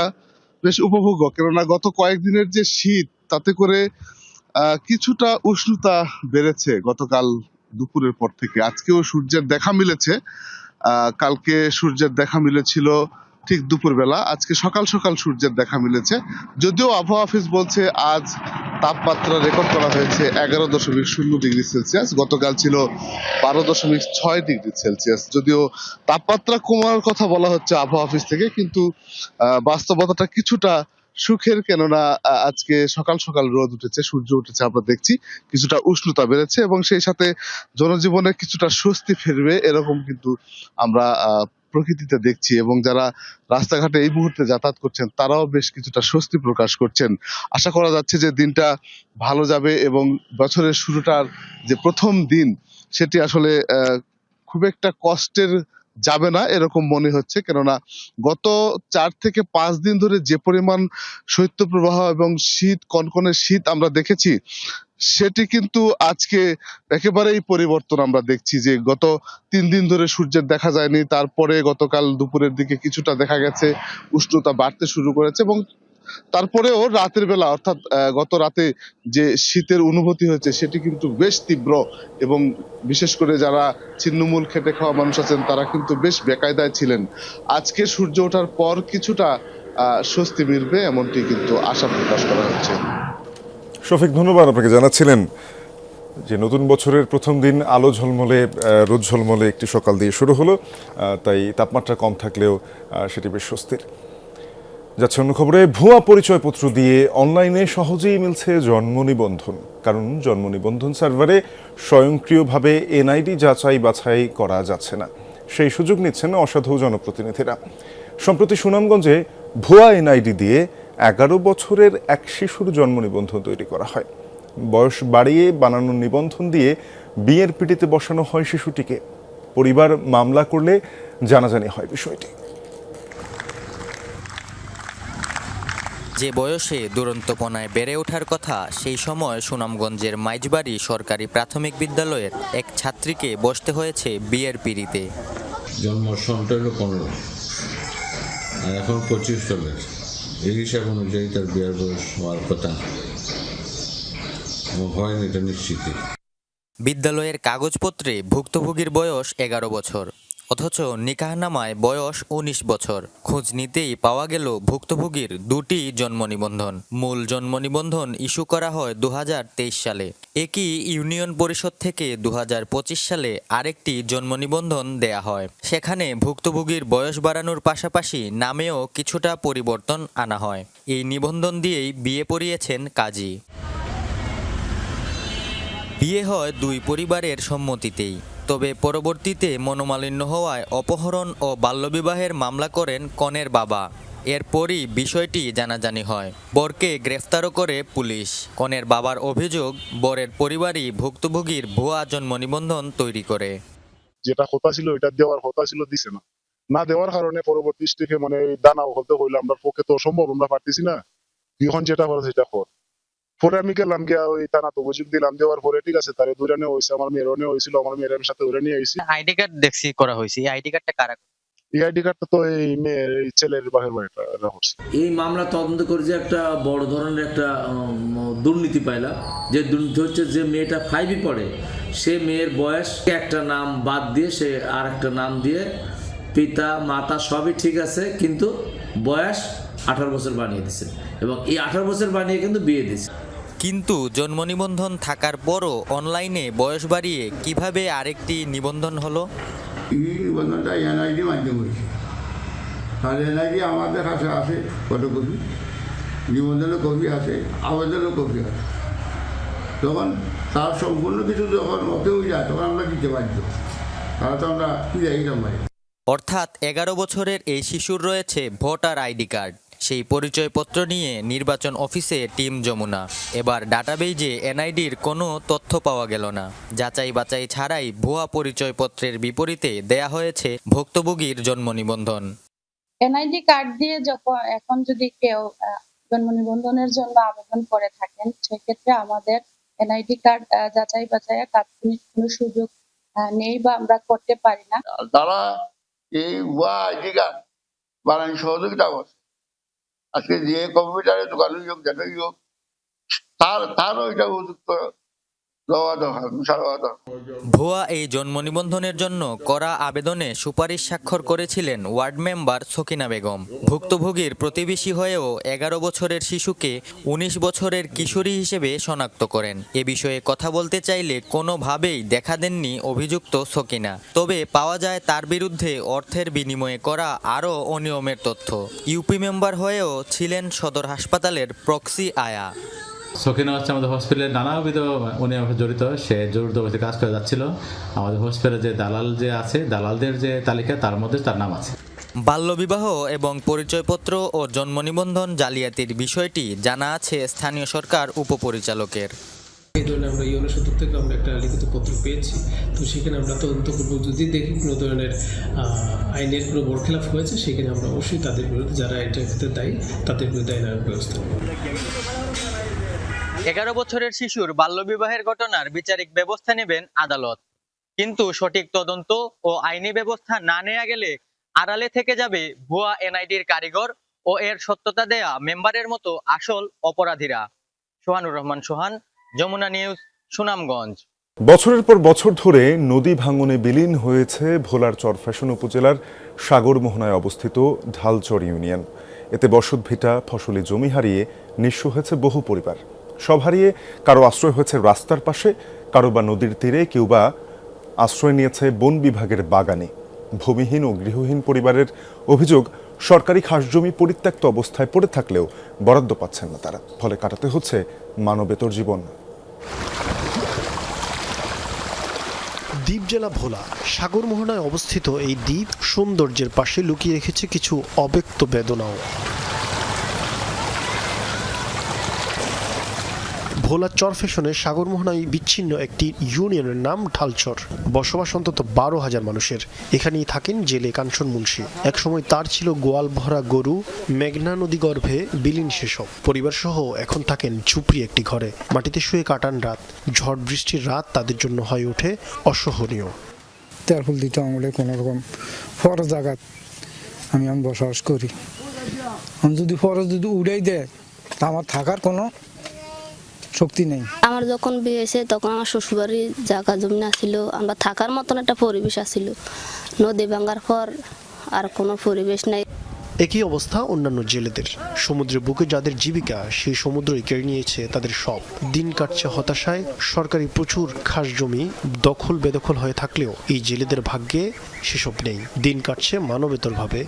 বেশ উপভোগ্য, কেননা গত কয়েকদিনের যে শীত, তাতে করে কিছুটা উষ্ণতা বেড়েছে গতকাল দুপুরের পর থেকে। আজকেও সূর্যের দেখা মিলেছে, কালকে সূর্যের দেখা মিলেছিল ঠিক দুপুরবেলা, আজকে সকাল সকাল সূর্যের দেখা মিলেছে। যদিও আবহাওয়া অফিস বলছে আজ তাপমাত্রা রেকর্ড করা হয়েছে 11.0 ডিগ্রি সেলসিয়াস, গতকাল ছিল 12.6 ডিগ্রি সেলসিয়াস। যদিও তাপমাত্রা কমার কথা বলা হচ্ছে আবহাওয়া অফিস থেকে, কিন্তু বাস্তবতাটা কিছুটা সুখের, কেননা আজকে সকাল সকাল রোদ উঠেছে, সূর্য উঠেছে, আমরা দেখছি কিছুটা উষ্ণতা বেড়েছে এবং সেই সাথে জনজীবনে কিছুটা স্বস্তি ফিরবে, এরকম কিন্তু আমরা প্রকৃতিতে দেখছি। এবং যারা রাস্তাঘাটে এই মুহূর্তে যাতায়াত করছেন তারাও বেশ কিছুটা স্বস্তি প্রকাশ করছেন। আশা করা যাচ্ছে যে দিনটা ভালো যাবে এবং বছরের শুরুটার যে প্রথম দিন, সেটি আসলে খুব একটা কষ্টের যাবে না এরকম মনে হচ্ছে, কেননা গত 4 থেকে 5 দিন ধরে যে পরিমাণ শৈত্যপ্রবাহ এবং শীত, কনকনে শীত আমরা দেখেছি, সেটি কিন্তু আজকে একেবারেই পরিবর্তন আমরা দেখছি। যে গত 3 দিন ধরে সূর্যের দেখা যায়নি, তারপরে গতকাল দুপুরের দিকে কিছুটা দেখা গেছে, উষ্ণতা বাড়তে শুরু করেছে এবং তারপরেও রাতের বেলা, অর্থাৎ গত রাতে যে শীতের অনুভূতি হয়েছে সেটি কিন্তু বেশ তীব্র এবং বিশেষ করে যারা ছিন্নমূল খেটে খাওয়া মানুষ আছেন তারা কিন্তু বেশ বেকায়দায় ছিলেন। আজকে সূর্য ওঠার পর কিছুটা স্বস্তি মিলবে, এমনটি কিন্তু আশা প্রকাশ করা হচ্ছে। শফিক, ধন্যবাদ আপনাকে। জানাচ্ছিলেন যে নতুন বছরের প্রথম দিন আলো ঝলমলে, রোদ ঝলমলে একটি সকাল দিয়ে শুরু হলো, তাই তাপমাত্রা কম থাকলেও সেটি বেশ স্বস্তির। যাচ্ছে অন্য খবরে। ভুয়া পরিচয়পত্র দিয়ে অনলাইনে সহজেই মিলছে জন্ম নিবন্ধন। কারণ জন্ম নিবন্ধন সার্ভারে স্বয়ংক্রিয়ভাবে এনআইডি যাচাই বাছাই করা যাচ্ছে না, সেই সুযোগ নিচ্ছেন অসাধু জনপ্রতিনিধিরা। সম্প্রতি সুনামগঞ্জে ভুয়া এনআইডি দিয়ে 11 বছরের এক শিশুর জন্ম নিবন্ধন তৈরি করা হয়। বয়স বাড়িয়ে বানানো নিবন্ধন দিয়ে বিয়ের পিঁড়িতে বসানো হয় শিশুটিকে। পরিবার মামলা করলে জানাজানি হয় বিষয়টি। যে বয়সে দুরন্তপনায় বেড়ে ওঠার কথা, সেই সময় সুনামগঞ্জের মাইজবাড়ি সরকারি প্রাথমিক বিদ্যালয়ের এক ছাত্রীকে বসতে হয়েছে বিয়ের পিঁড়িতে। জন্ম সনটা হলো 15, আর এখন 25 চলের। এই হিসাব অনুযায়ী তার বিয়ের বয়স হওয়ার কথা হয়নি, এটা নিশ্চিত। বিদ্যালয়ের কাগজপত্রে ভুক্তভোগীর বয়স 11 বছর, অথচ নিকাহনামায় বয়স 19 বছর। খোঁজ নিতেই পাওয়া গেল ভুক্তভোগীর 2টি জন্ম নিবন্ধন। মূল জন্ম নিবন্ধন ইস্যু করা হয় 2023 সালে। একই ইউনিয়ন পরিষদ থেকে 2025 সালে আরেকটি জন্ম নিবন্ধন দেয়া হয়। সেখানে ভুক্তভোগীর বয়স বাড়ানোর পাশাপাশি নামেও কিছুটা পরিবর্তন আনা হয়। এই নিবন্ধন দিয়েই বিয়ে পড়িয়েছেন কাজী। বিয়ে হয় 2 পরিবারের সম্মতিতেই। তবে পরবর্তীতে মনোমালিন্য হওয়ায় অপহরণ ও বাল্যবিবাহের মামলা করেন কনের বাবা। এরপরই বিষয়টি জানাজানি হয়। বরকে গ্রেফতারও করে পুলিশ। কনের বাবার অভিযোগ, বরের পরিবারই ভুক্তভোগীর ভুয়া জন্ম নিবন্ধন তৈরি করে। যেটা কথা ছিল এটা দেওয়ার কথা ছিল, দিছে না, না দেওয়ার কারণে পরবর্তী স্টেপে মানে দানা হতে হইলে আমরা পক্ষে তো সম্ভব, আমরা পারতেছি না, এখন যেটা করে সেটা কর। পরে আমি গেলাম গিয়া ওই থানা তো অভিযোগ দিলাম, দেওয়ার পরে ঠিক আছে তারে দূরে নেওয়া হয়েছে, আমার মেয়েরও নেওয়া হয়েছিল, আমার মেয়ের সাথে ধরে নিয়ে আইছি। আইডি কার্ড দেখছি করা হয়েছে, এই আইডি কার্ডটা কারা? এই আইডি কার্ডটা তো এই মেয়ের এই ছেলের বাপের বাড়িটা করছে। এই মামলা তদন্ত করে যে একটা বড় ধরনের একটা দুর্নীতি পাইলাম, যে দুর্নীতি হচ্ছে যে মেয়েটা 5 পড়ে সে মেয়ের বয়স একটা নাম বাদ দিয়ে সে আর একটা নাম দিয়ে পিতা মাতা সবই ঠিক আছে, কিন্তু বয়স 18 বছর বানিয়ে দিছে এবং এই 18 বছর বানিয়ে কিন্তু বিয়ে দিছে। কিন্তু জন্ম নিবন্ধন থাকার পরও অনলাইনে বয়স বাড়িয়ে কিভাবে আরেকটি নিবন্ধন হলো? এই নিবন্ধনটা এনআইডি মাধ্যমে হয়েছে। আর এনআইডি আমাদের কাছে আছে ফটোকপি, নিবন্ধনের কপি আছে, আবেদনের কপি আছে। তখন তার সম্পূর্ণ কিছু যখন ওকে হয়ে যায় তখন আমরা দিতে বাধ্য, তাহলে তো আমরা ফিরে দিতাম ভাই। অর্থাৎ 11 বছরের এই শিশুর রয়েছে ভোটার আইডি কার্ড। সেই পরিচয়পত্র নিয়ে নির্বাচন অফিসে টিম যমুনা। এবার ডাটাবেজে এনআইডির কোনো তথ্য পাওয়া গেল না। যাচাই বাছাই ছাড়াই ভুয়া পরিচয়পত্রের বিপরীতে দেয়া হয়েছে ভুক্তভোগীর জন্ম নিবন্ধন। এনআইডি কার্ড দিয়ে এখন যদি কেউ জন্ম নিবন্ধনের জন্য আবেদন করে থাকেন, সেক্ষেত্রে আমাদের এনআইডি কার্ড যাচাই বাছাই তাৎক্ষণিক কোনো সুযোগ নেই বা আমরা করতে পারি না। তারা এই ভুয়া আইডি কার্ড বানানি সহযোগিতা করছে। আজকে যে কম্পিউটারে দোকানে যোগ যেটাই হোক তারও এটা উপযুক্ত দেওয়া দরকার, দেওয়া দরকার। ভুয়া এই জন্ম নিবন্ধনের জন্য করা আবেদনে সুপারিশ স্বাক্ষর করেছিলেন ওয়ার্ড মেম্বার সকিনা বেগম। ভুক্তভোগীর প্রতিবেশী হয়েও 11 বছরের শিশুকে 19 বছরের কিশোরী হিসেবে শনাক্ত করেন। এ বিষয়ে কথা বলতে চাইলে কোনোভাবেই দেখা দেননি অভিযুক্ত সকিনা। তবে পাওয়া যায় তার বিরুদ্ধে অর্থের বিনিময়ে করা আরও অনিয়মের তথ্য। ইউপি মেম্বার হয়েও ছিলেন সদর হাসপাতালের প্রক্সি আয়া। সকিনা হচ্ছে আমাদের হসপিটালের নানাবিধ উনি জড়িত, সে জড়িত বসে কাজ করে যাচ্ছিল। আমাদের হসপিটালে যে দালাল যে আছে, দালালদের যে তালিকা তার মধ্যে তার নাম আছে। বাল্যবিবাহ এবং পরিচয়পত্র ও জন্ম নিবন্ধন জালিয়াতির বিষয়টি জানা আছে স্থানীয় সরকার উপপরিচালকের। এই ধরনের আমরা ইউনো সদর থেকে আমরা একটা লিখিত পত্র পেয়েছি, তো সেখানে আমরা তদন্ত করব। যদি দেখি কোনো ধরনের আইনের কোনো বরখেলাপ হয়েছে, সেখানে আমরা অবশ্যই তাদের বিরুদ্ধে, যারা এটার ক্ষেত্রে দায়ী, তাদের বিরুদ্ধে আইনানুগ ব্যবস্থা নেব। 11 বছরের শিশুর বাল্যবিবাহের ঘটনার বিচারিক ব্যবস্থা নেবেন আদালত, কিন্তু সঠিক তদন্ত ও আইনি ব্যবস্থা না নেওয়া গেলে আড়ালে থেকে যাবে ভুয়া এনআইডির কারিগর ও এর সত্যতা দেয়া মেম্বারের মতো আসল অপরাধীরা। সোহানুর রহমান সোহান, যমুনা নিউজ, সুনামগঞ্জ। বছরের পর বছর ধরে নদী ভাঙনে বিলীন হয়েছে ভোলার চরফ্যাশন উপজেলার সাগরমোহনায় অবস্থিত ঢালচর ইউনিয়ন। এতে বসতভিটা, ফসলি জমি হারিয়ে নিঃস্ব হয়েছে বহু পরিবার। সব হারিয়ে কারো আশ্রয় হয়েছে রাস্তার পাশে, কারো বা নদীর তীরে, কেউ বা আশ্রয় নিয়েছে বন বিভাগের বাগানে। ভূমিহীন ও গৃহহীন পরিবারের অভিযোগ, সরকারি খাস জমি পরিত্যক্ত অবস্থায় পড়ে থাকলেও বরাদ্দ পাচ্ছেন না তারা, ফলে কাটাতে হচ্ছে মানবেতর জীবন। দ্বীপ জেলা ভোলা সাগরমোহনায় অবস্থিত এই দ্বীপ সৌন্দর্যের পাশে লুকিয়ে রেখেছে কিছু অব্যক্ত বেদনাও। ভোলা চরফ্যাশনে সাগরমোহনায় বিচ্ছিন্ন একটি ইউনিয়নের নাম ঢালচর। বসবাস অন্তত 12,000 মানুষের। এখানেই থাকেন জেলে কাঞ্চন মুন্সি। একসময় তার ছিল গোয়াল ভরা গরু, মেঘনা নদী গর্ভে বিলীন সেসব। পরিবার সহ এখন থাকেন ঝুপড়ি একটি ঘরে। মাটিতে শুয়ে কাটান রাত। ঝড় বৃষ্টির রাত তাদের জন্য হয়ে ওঠে অসহনীয়। তেরফুল দিতে আমাদের কোনো রকম ফরজ জায়গাত আমি বসবাস করি। আমি যদি ফরজ উড়াই দেয় তা আমার থাকার কোনো শক্তি নেই। আমার যখন বিয়ে হয়েছে তখন আমার শ্বশুরবাড়ির জায়গা জমি ছিল, আমরা থাকার মতন একটা পরিবেশ আছিল। নদী ভাঙার পর আর কোনো পরিবেশ নাই। একই অবস্থা অন্যান্য জেলেদের। সমুদ্রের বুকে যাদের জীবিকা, সেই সমুদ্রই কেড়ে নিয়েছে তাদের সব। দিন কাটছে হতাশায়। সরকারি প্রচুর খাস জমি দখল বেদখল হয়ে থাকলেও এই জেলেদের ভাগ্যে সেসব নেই। দিন কাটছে মানবেতরভাবে।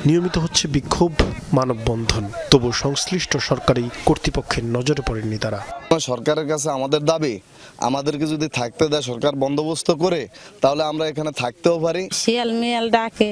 নিয়মিত হচ্ছে বিক্ষোভ, মানববন্ধন, তবু সংশ্লিষ্ট সরকারি কর্তৃপক্ষের নজরে পড়েননি তারা। সরকারের কাছে আমাদের দাবি, আমাদেরকে যদি থাকতে দেয় সরকার বন্দোবস্ত করে, তাহলে আমরা এখানে থাকতেও পারি। শিয়াল মিয়াল ডাকে,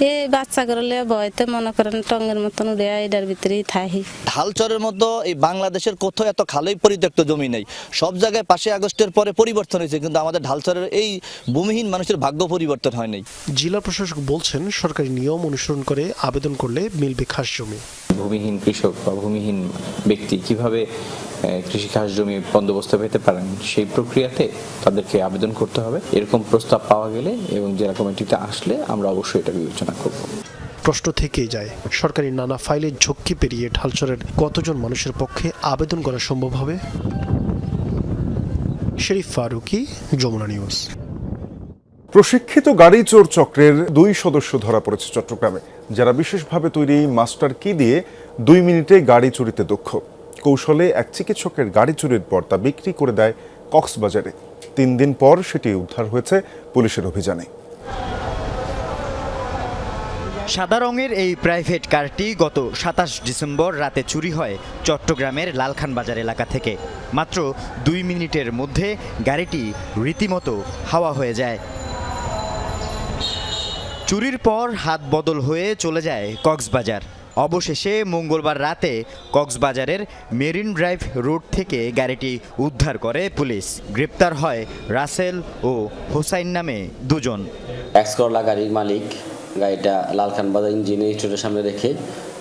এই বাচ্চা করলে ভয়তে মনে করেন টঙ্গের মতন উড়ে এটার ভিতরেই থাকি। ঢালচরের মতো এই বাংলাদেশের কোথাও এত খালেই পরিত্যক্ত জমি নেই। সব জায়গায় 5 আগস্টের পরে পরিবর্তন হয়েছে, কিন্তু আমাদের ঢালচরের এই ভূমিহীন মানুষের ভাগ্য পরিবর্তন হয়নি। জেলা প্রশাসক বলছেন, সরকারি নিয়ম অনুসরণ করে আবেদন করলে মিলবে খাস জমি। ভূমিহীন কৃষক বা ভূমিহীন ব্যক্তি কিভাবে কৃষিকাজ জমি বন্দোবস্ত পেতে পারেন, সেই প্রক্রিয়াতে তাদেরকে আবেদন করতে হবে। এরকম প্রস্তাব পাওয়া গেলে এবং জেলা কমিটিতে আসলে আমরা অবশ্যই এটা বিবেচনা করব। প্রশ্ন থেকেই যায়, সরকারি নানা ফাইলের ঝক্কি পেরিয়ে ঢালচরের কতজন মানুষের পক্ষে আবেদন করা সম্ভব হবে? শরীফ ফারুকী, যমুনা নিউজ। প্রশিক্ষিত গাড়ি চোর চক্রের 2 সদস্য ধরা পড়েছে চট্টগ্রামে, যারা বিশেষভাবে তৈরি মাস্টার কি দিয়ে 2 মিনিটে গাড়ি চুরিতে দক্ষ। কৌশলে এক চিকিৎসকের গাড়ি চুরির পর তা বিক্রি করে দেয় কক্সবাজারে। 3 দিন পর সেটি উদ্ধার হয়েছে পুলিশের অভিযানে। সাদা রঙের এই প্রাইভেট কারটি গত 27 ডিসেম্বর রাতে চুরি হয় চট্টগ্রামের লালখান বাজার এলাকা থেকে। মাত্র 2 মিনিটের মধ্যে গাড়িটি রীতিমতো হাওয়া হয়ে যায়। চুরির পর হাত বদল হয়ে চলে যায় কক্সবাজার। অবশেষে মঙ্গলবার রাতে কক্সবাজারের মেরিন ড্রাইভ রোড থেকে গাড়িটি উদ্ধার করে পুলিশ। গ্রেপ্তার হয় রাসেল ও হোসাইন নামে 2 জন। এক্সকরলা গাড়ির মালিক গাড়িটা লালখান বাজার ইঞ্জিনিয়ারিং ইনস্টিটিউটের সামনে রেখে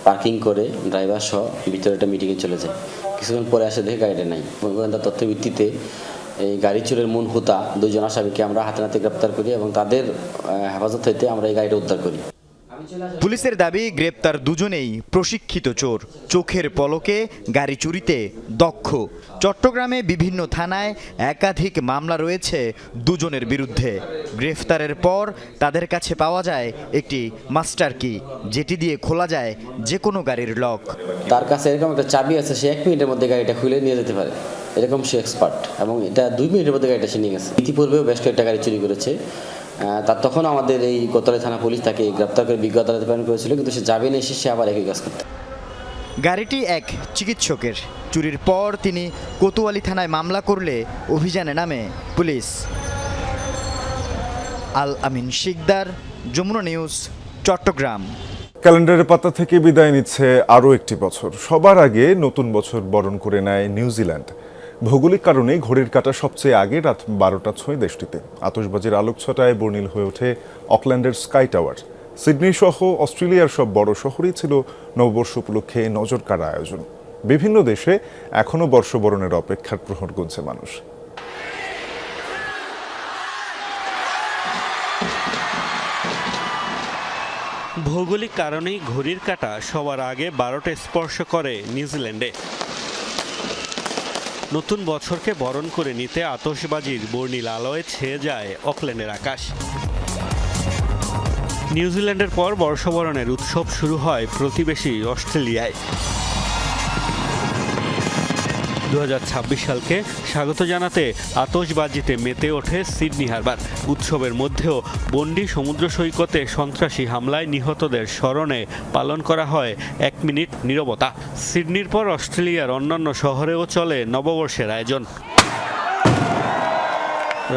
পার্কিং করে ড্রাইভার সহ ভিতরে একটা মিটিংয়ে চলে যায়। কিছুক্ষণ পরে আসে দেখে গাড়িটা নাই। গোয়েন্দা তথ্যের ভিত্তিতে এই গাড়ি চুরের মূল হোতা 2 জন আসামিকে আমরা হাতে নাতে গ্রেপ্তার করি এবং তাদের হেফাজত হইতে আমরা এই গাড়িটা উদ্ধার করি। পুলিশের দাবি, গ্রেপ্তার 2 জনেই প্রশিক্ষিত চোর, চোখের পলকে গাড়ি চুরিতে দক্ষ। চট্টগ্রামে বিভিন্ন থানায় একাধিক মামলা রয়েছে 2 জনের বিরুদ্ধে। গ্রেফতারের পর তাদের কাছে পাওয়া যায় একটি মাস্টার কি, যেটি দিয়ে খোলা যায় যে কোনো গাড়ির লক। তার কাছে এরকম একটা চাবি আছে, সে 1 মিনিটের মধ্যে গাড়িটা খুলে নিয়ে যেতে পারে, এরকম সে এক্সপার্ট। এবং এটা 2 মিনিটের মধ্যে গাড়িটা সে নিয়ে গেছে। ইতিপূর্বেও বেশ কয়েকটা গাড়ি চুরি করেছে। তার তখন আমাদের এই কোতোয়ালি থানা পুলিশ তাকে গ্রেপ্তার করে বিজ্ঞ আদালতে প্রেরণ করেছিল, কিন্তু সে যাবে না, এসে সে আবার একই কাজ করত। গাড়িটি এক চিকিৎসকের। চুরির পর তিনি কোতোয়ালি থানায় মামলা করলে অভিযানে নামে পুলিশ। আল আমিন শিকদার, যমুনা নিউজ, চট্টগ্রাম। ক্যালেন্ডারের পাতা থেকে বিদায় নিচ্ছে আরও একটি বছর। সবার আগে নতুন বছর বরণ করে নেয় নিউজিল্যান্ড। ভৌগোলিক কারণে ঘড়ির কাঁটা সবচেয়ে আগে রাত 12টা ছয় দেশটিতে। আতশবাজির আলোকছটায় বর্ণিল হয়ে ওঠে অকল্যান্ডের স্কাই টাওয়ার। সিডনি সহ অস্ট্রেলিয়ার সব বড় শহরেই ছিল নববর্ষ উপলক্ষে নজর কাড়া আয়োজন। বিভিন্ন দেশে এখনও বর্ষবরণের অপেক্ষার প্রহর গুনছে মানুষ। ভৌগোলিক কারণেই ঘড়ির কাঁটা সবার আগে 12টা স্পর্শ করে নিউজিল্যান্ডে। নতুন বছরকে বরণ করে নিতে আতশবাজির বর্ণিল আলোয় ছেয়ে যায় অকল্যান্ডের আকাশ। নিউজিল্যান্ডের পর বর্ষবরণের উৎসব শুরু হয় প্রতিবেশী অস্ট্রেলিয়ায়। 2026 সালকে স্বাগত জানাতে আতশবাজিতে মেতে ওঠে সিডনি হারবার। উৎসবের মধ্যেও বন্ডি সমুদ্র সৈকতে সন্ত্রাসী হামলায় নিহতদের স্মরণে পালন করা হয় 1 মিনিট নীরবতা। সিডনির পর অস্ট্রেলিয়ার অন্যান্য শহরেও চলে নববর্ষের আয়োজন।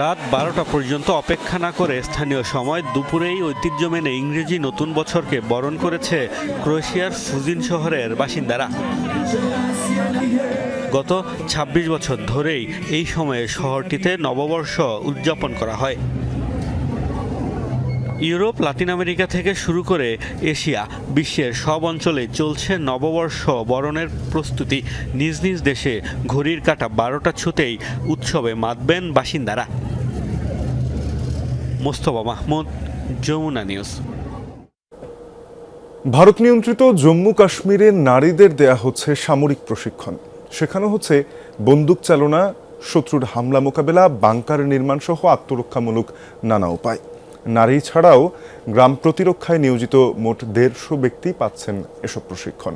রাত 12টা পর্যন্ত অপেক্ষা না করে স্থানীয় সময় দুপুরেই ঐতিহ্য মেনে ইংরেজি নতুন বছরকে বরণ করেছে ক্রোয়েশিয়ার ফুজিন শহরের বাসিন্দারা। গত 26 বছর ধরেই এই সময়ে শহরটিতে নববর্ষ উদযাপন করা হয়। ইউরোপ, লাতিন আমেরিকা থেকে শুরু করে এশিয়া, বিশ্বের সব অঞ্চলে চলছে নববর্ষ বরণের প্রস্তুতি। নিজ নিজ দেশে ঘড়ির কাঁটা 12টা ছুতেই উৎসবে মাতবেন বাসিন্দারা। মোস্তফা মাহমুদ, যমুনা নিউজ। ভারত নিয়ন্ত্রিত জম্মু কাশ্মীরে নারীদের দেয়া হচ্ছে সামরিক প্রশিক্ষণ। শেখানো হচ্ছে বন্দুক চালনা, শত্রুর হামলা মোকাবেলা, বাংকার নির্মাণ সহ আত্মরক্ষামূলক নানা উপায়। নারী ছাড়াও গ্রাম প্রতিরক্ষায় নিয়োজিত মোট 150 ব্যক্তি পাচ্ছেন এসব প্রশিক্ষণ।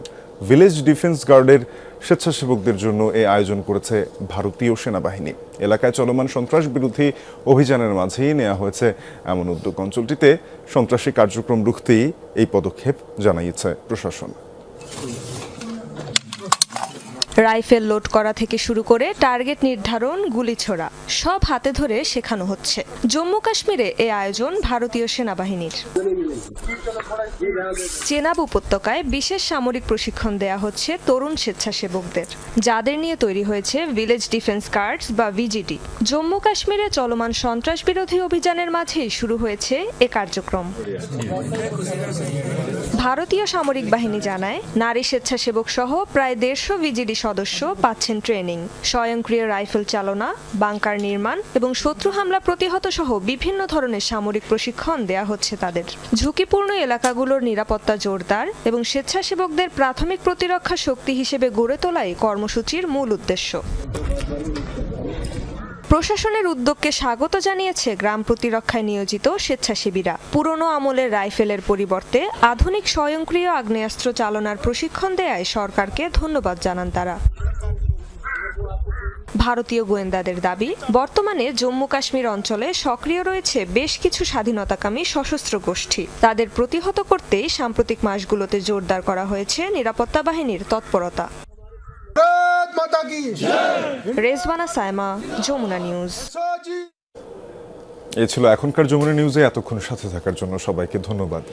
ভিলেজ ডিফেন্স গার্ডের স্বেচ্ছাসেবকদের জন্য এই আয়োজন করেছে ভারতীয় সেনাবাহিনী। এলাকায় চলমান সন্ত্রাস বিরোধী অভিযানের মাঝেই নেওয়া হয়েছে এমন উদ্যোগ। অঞ্চলটিতে সন্ত্রাসী কার্যক্রম রুখতেই এই পদক্ষেপ জানিয়েছে প্রশাসন। রাইফেল লোড করা থেকে শুরু করে টার্গেট নির্ধারণ, গুলি ছোড়া সব হাতে ধরে শেখানো হচ্ছে। জম্মু কাশ্মীরে এই আয়োজন ভারতীয় সেনাবাহিনীর। চেনাব উপত্যকায় বিশেষ সামরিক প্রশিক্ষণ দেয়া হচ্ছে তরুণ স্বেচ্ছাসেবকদের, যাদের নিয়ে তৈরি হয়েছে ভিলেজ ডিফেন্স গার্ডস বা ভিজিডি। জম্মু কাশ্মীরে চলমান সন্ত্রাস বিরোধী অভিযানের মাঝেই শুরু হয়েছে এ কার্যক্রম। ভারতীয় সামরিক বাহিনী জানায়, নারী স্বেচ্ছাসেবক সহ প্রায় 150 ভিজিডি সদস্য পাচ্ছেন ট্রেনিং, স্বয়ংক্রিয় রাইফেল চালনা, বাংকার নির্মাণ এবং শত্রু হামলা প্রতিহত সহ বিভিন্ন ধরনের সামরিক প্রশিক্ষণ দেয়া হচ্ছে তাদের। ঝুঁকিপূর্ণ এলাকাগুলোর নিরাপত্তা জোরদার এবং স্বেচ্ছাসেবকদের প্রাথমিক প্রতিরক্ষা শক্তি হিসেবে গড়ে তোলাই কর্মসূচির মূল উদ্দেশ্য। প্রশাসনের উদ্যোগকে স্বাগত জানিয়েছে গ্রাম প্রতিরক্ষায় নিয়োজিত স্বেচ্ছাসেবীরা। পুরনো আমলের রাইফেলের পরিবর্তে আধুনিক স্বয়ংক্রিয় আগ্নেয়াস্ত্র চালনার প্রশিক্ষণ দেয়ায় সরকারকে ধন্যবাদ জানান তারা। ভারতীয় গোয়েন্দাদের দাবি, বর্তমানে জম্মু কাশ্মীর অঞ্চলে সক্রিয় রয়েছে বেশ কিছু স্বাধীনতাকামী সশস্ত্র গোষ্ঠী। তাদের প্রতিহত করতেই সাম্প্রতিক মাসগুলোতে জোরদার করা হয়েছে নিরাপত্তা বাহিনীর তৎপরতা। রেজওয়ানা সাইমা, যমুনা নিউজ। এ ছিল এখনকার যমুনা নিউজে। এতক্ষণ সাথে থাকার জন্য সবাইকে ধন্যবাদ।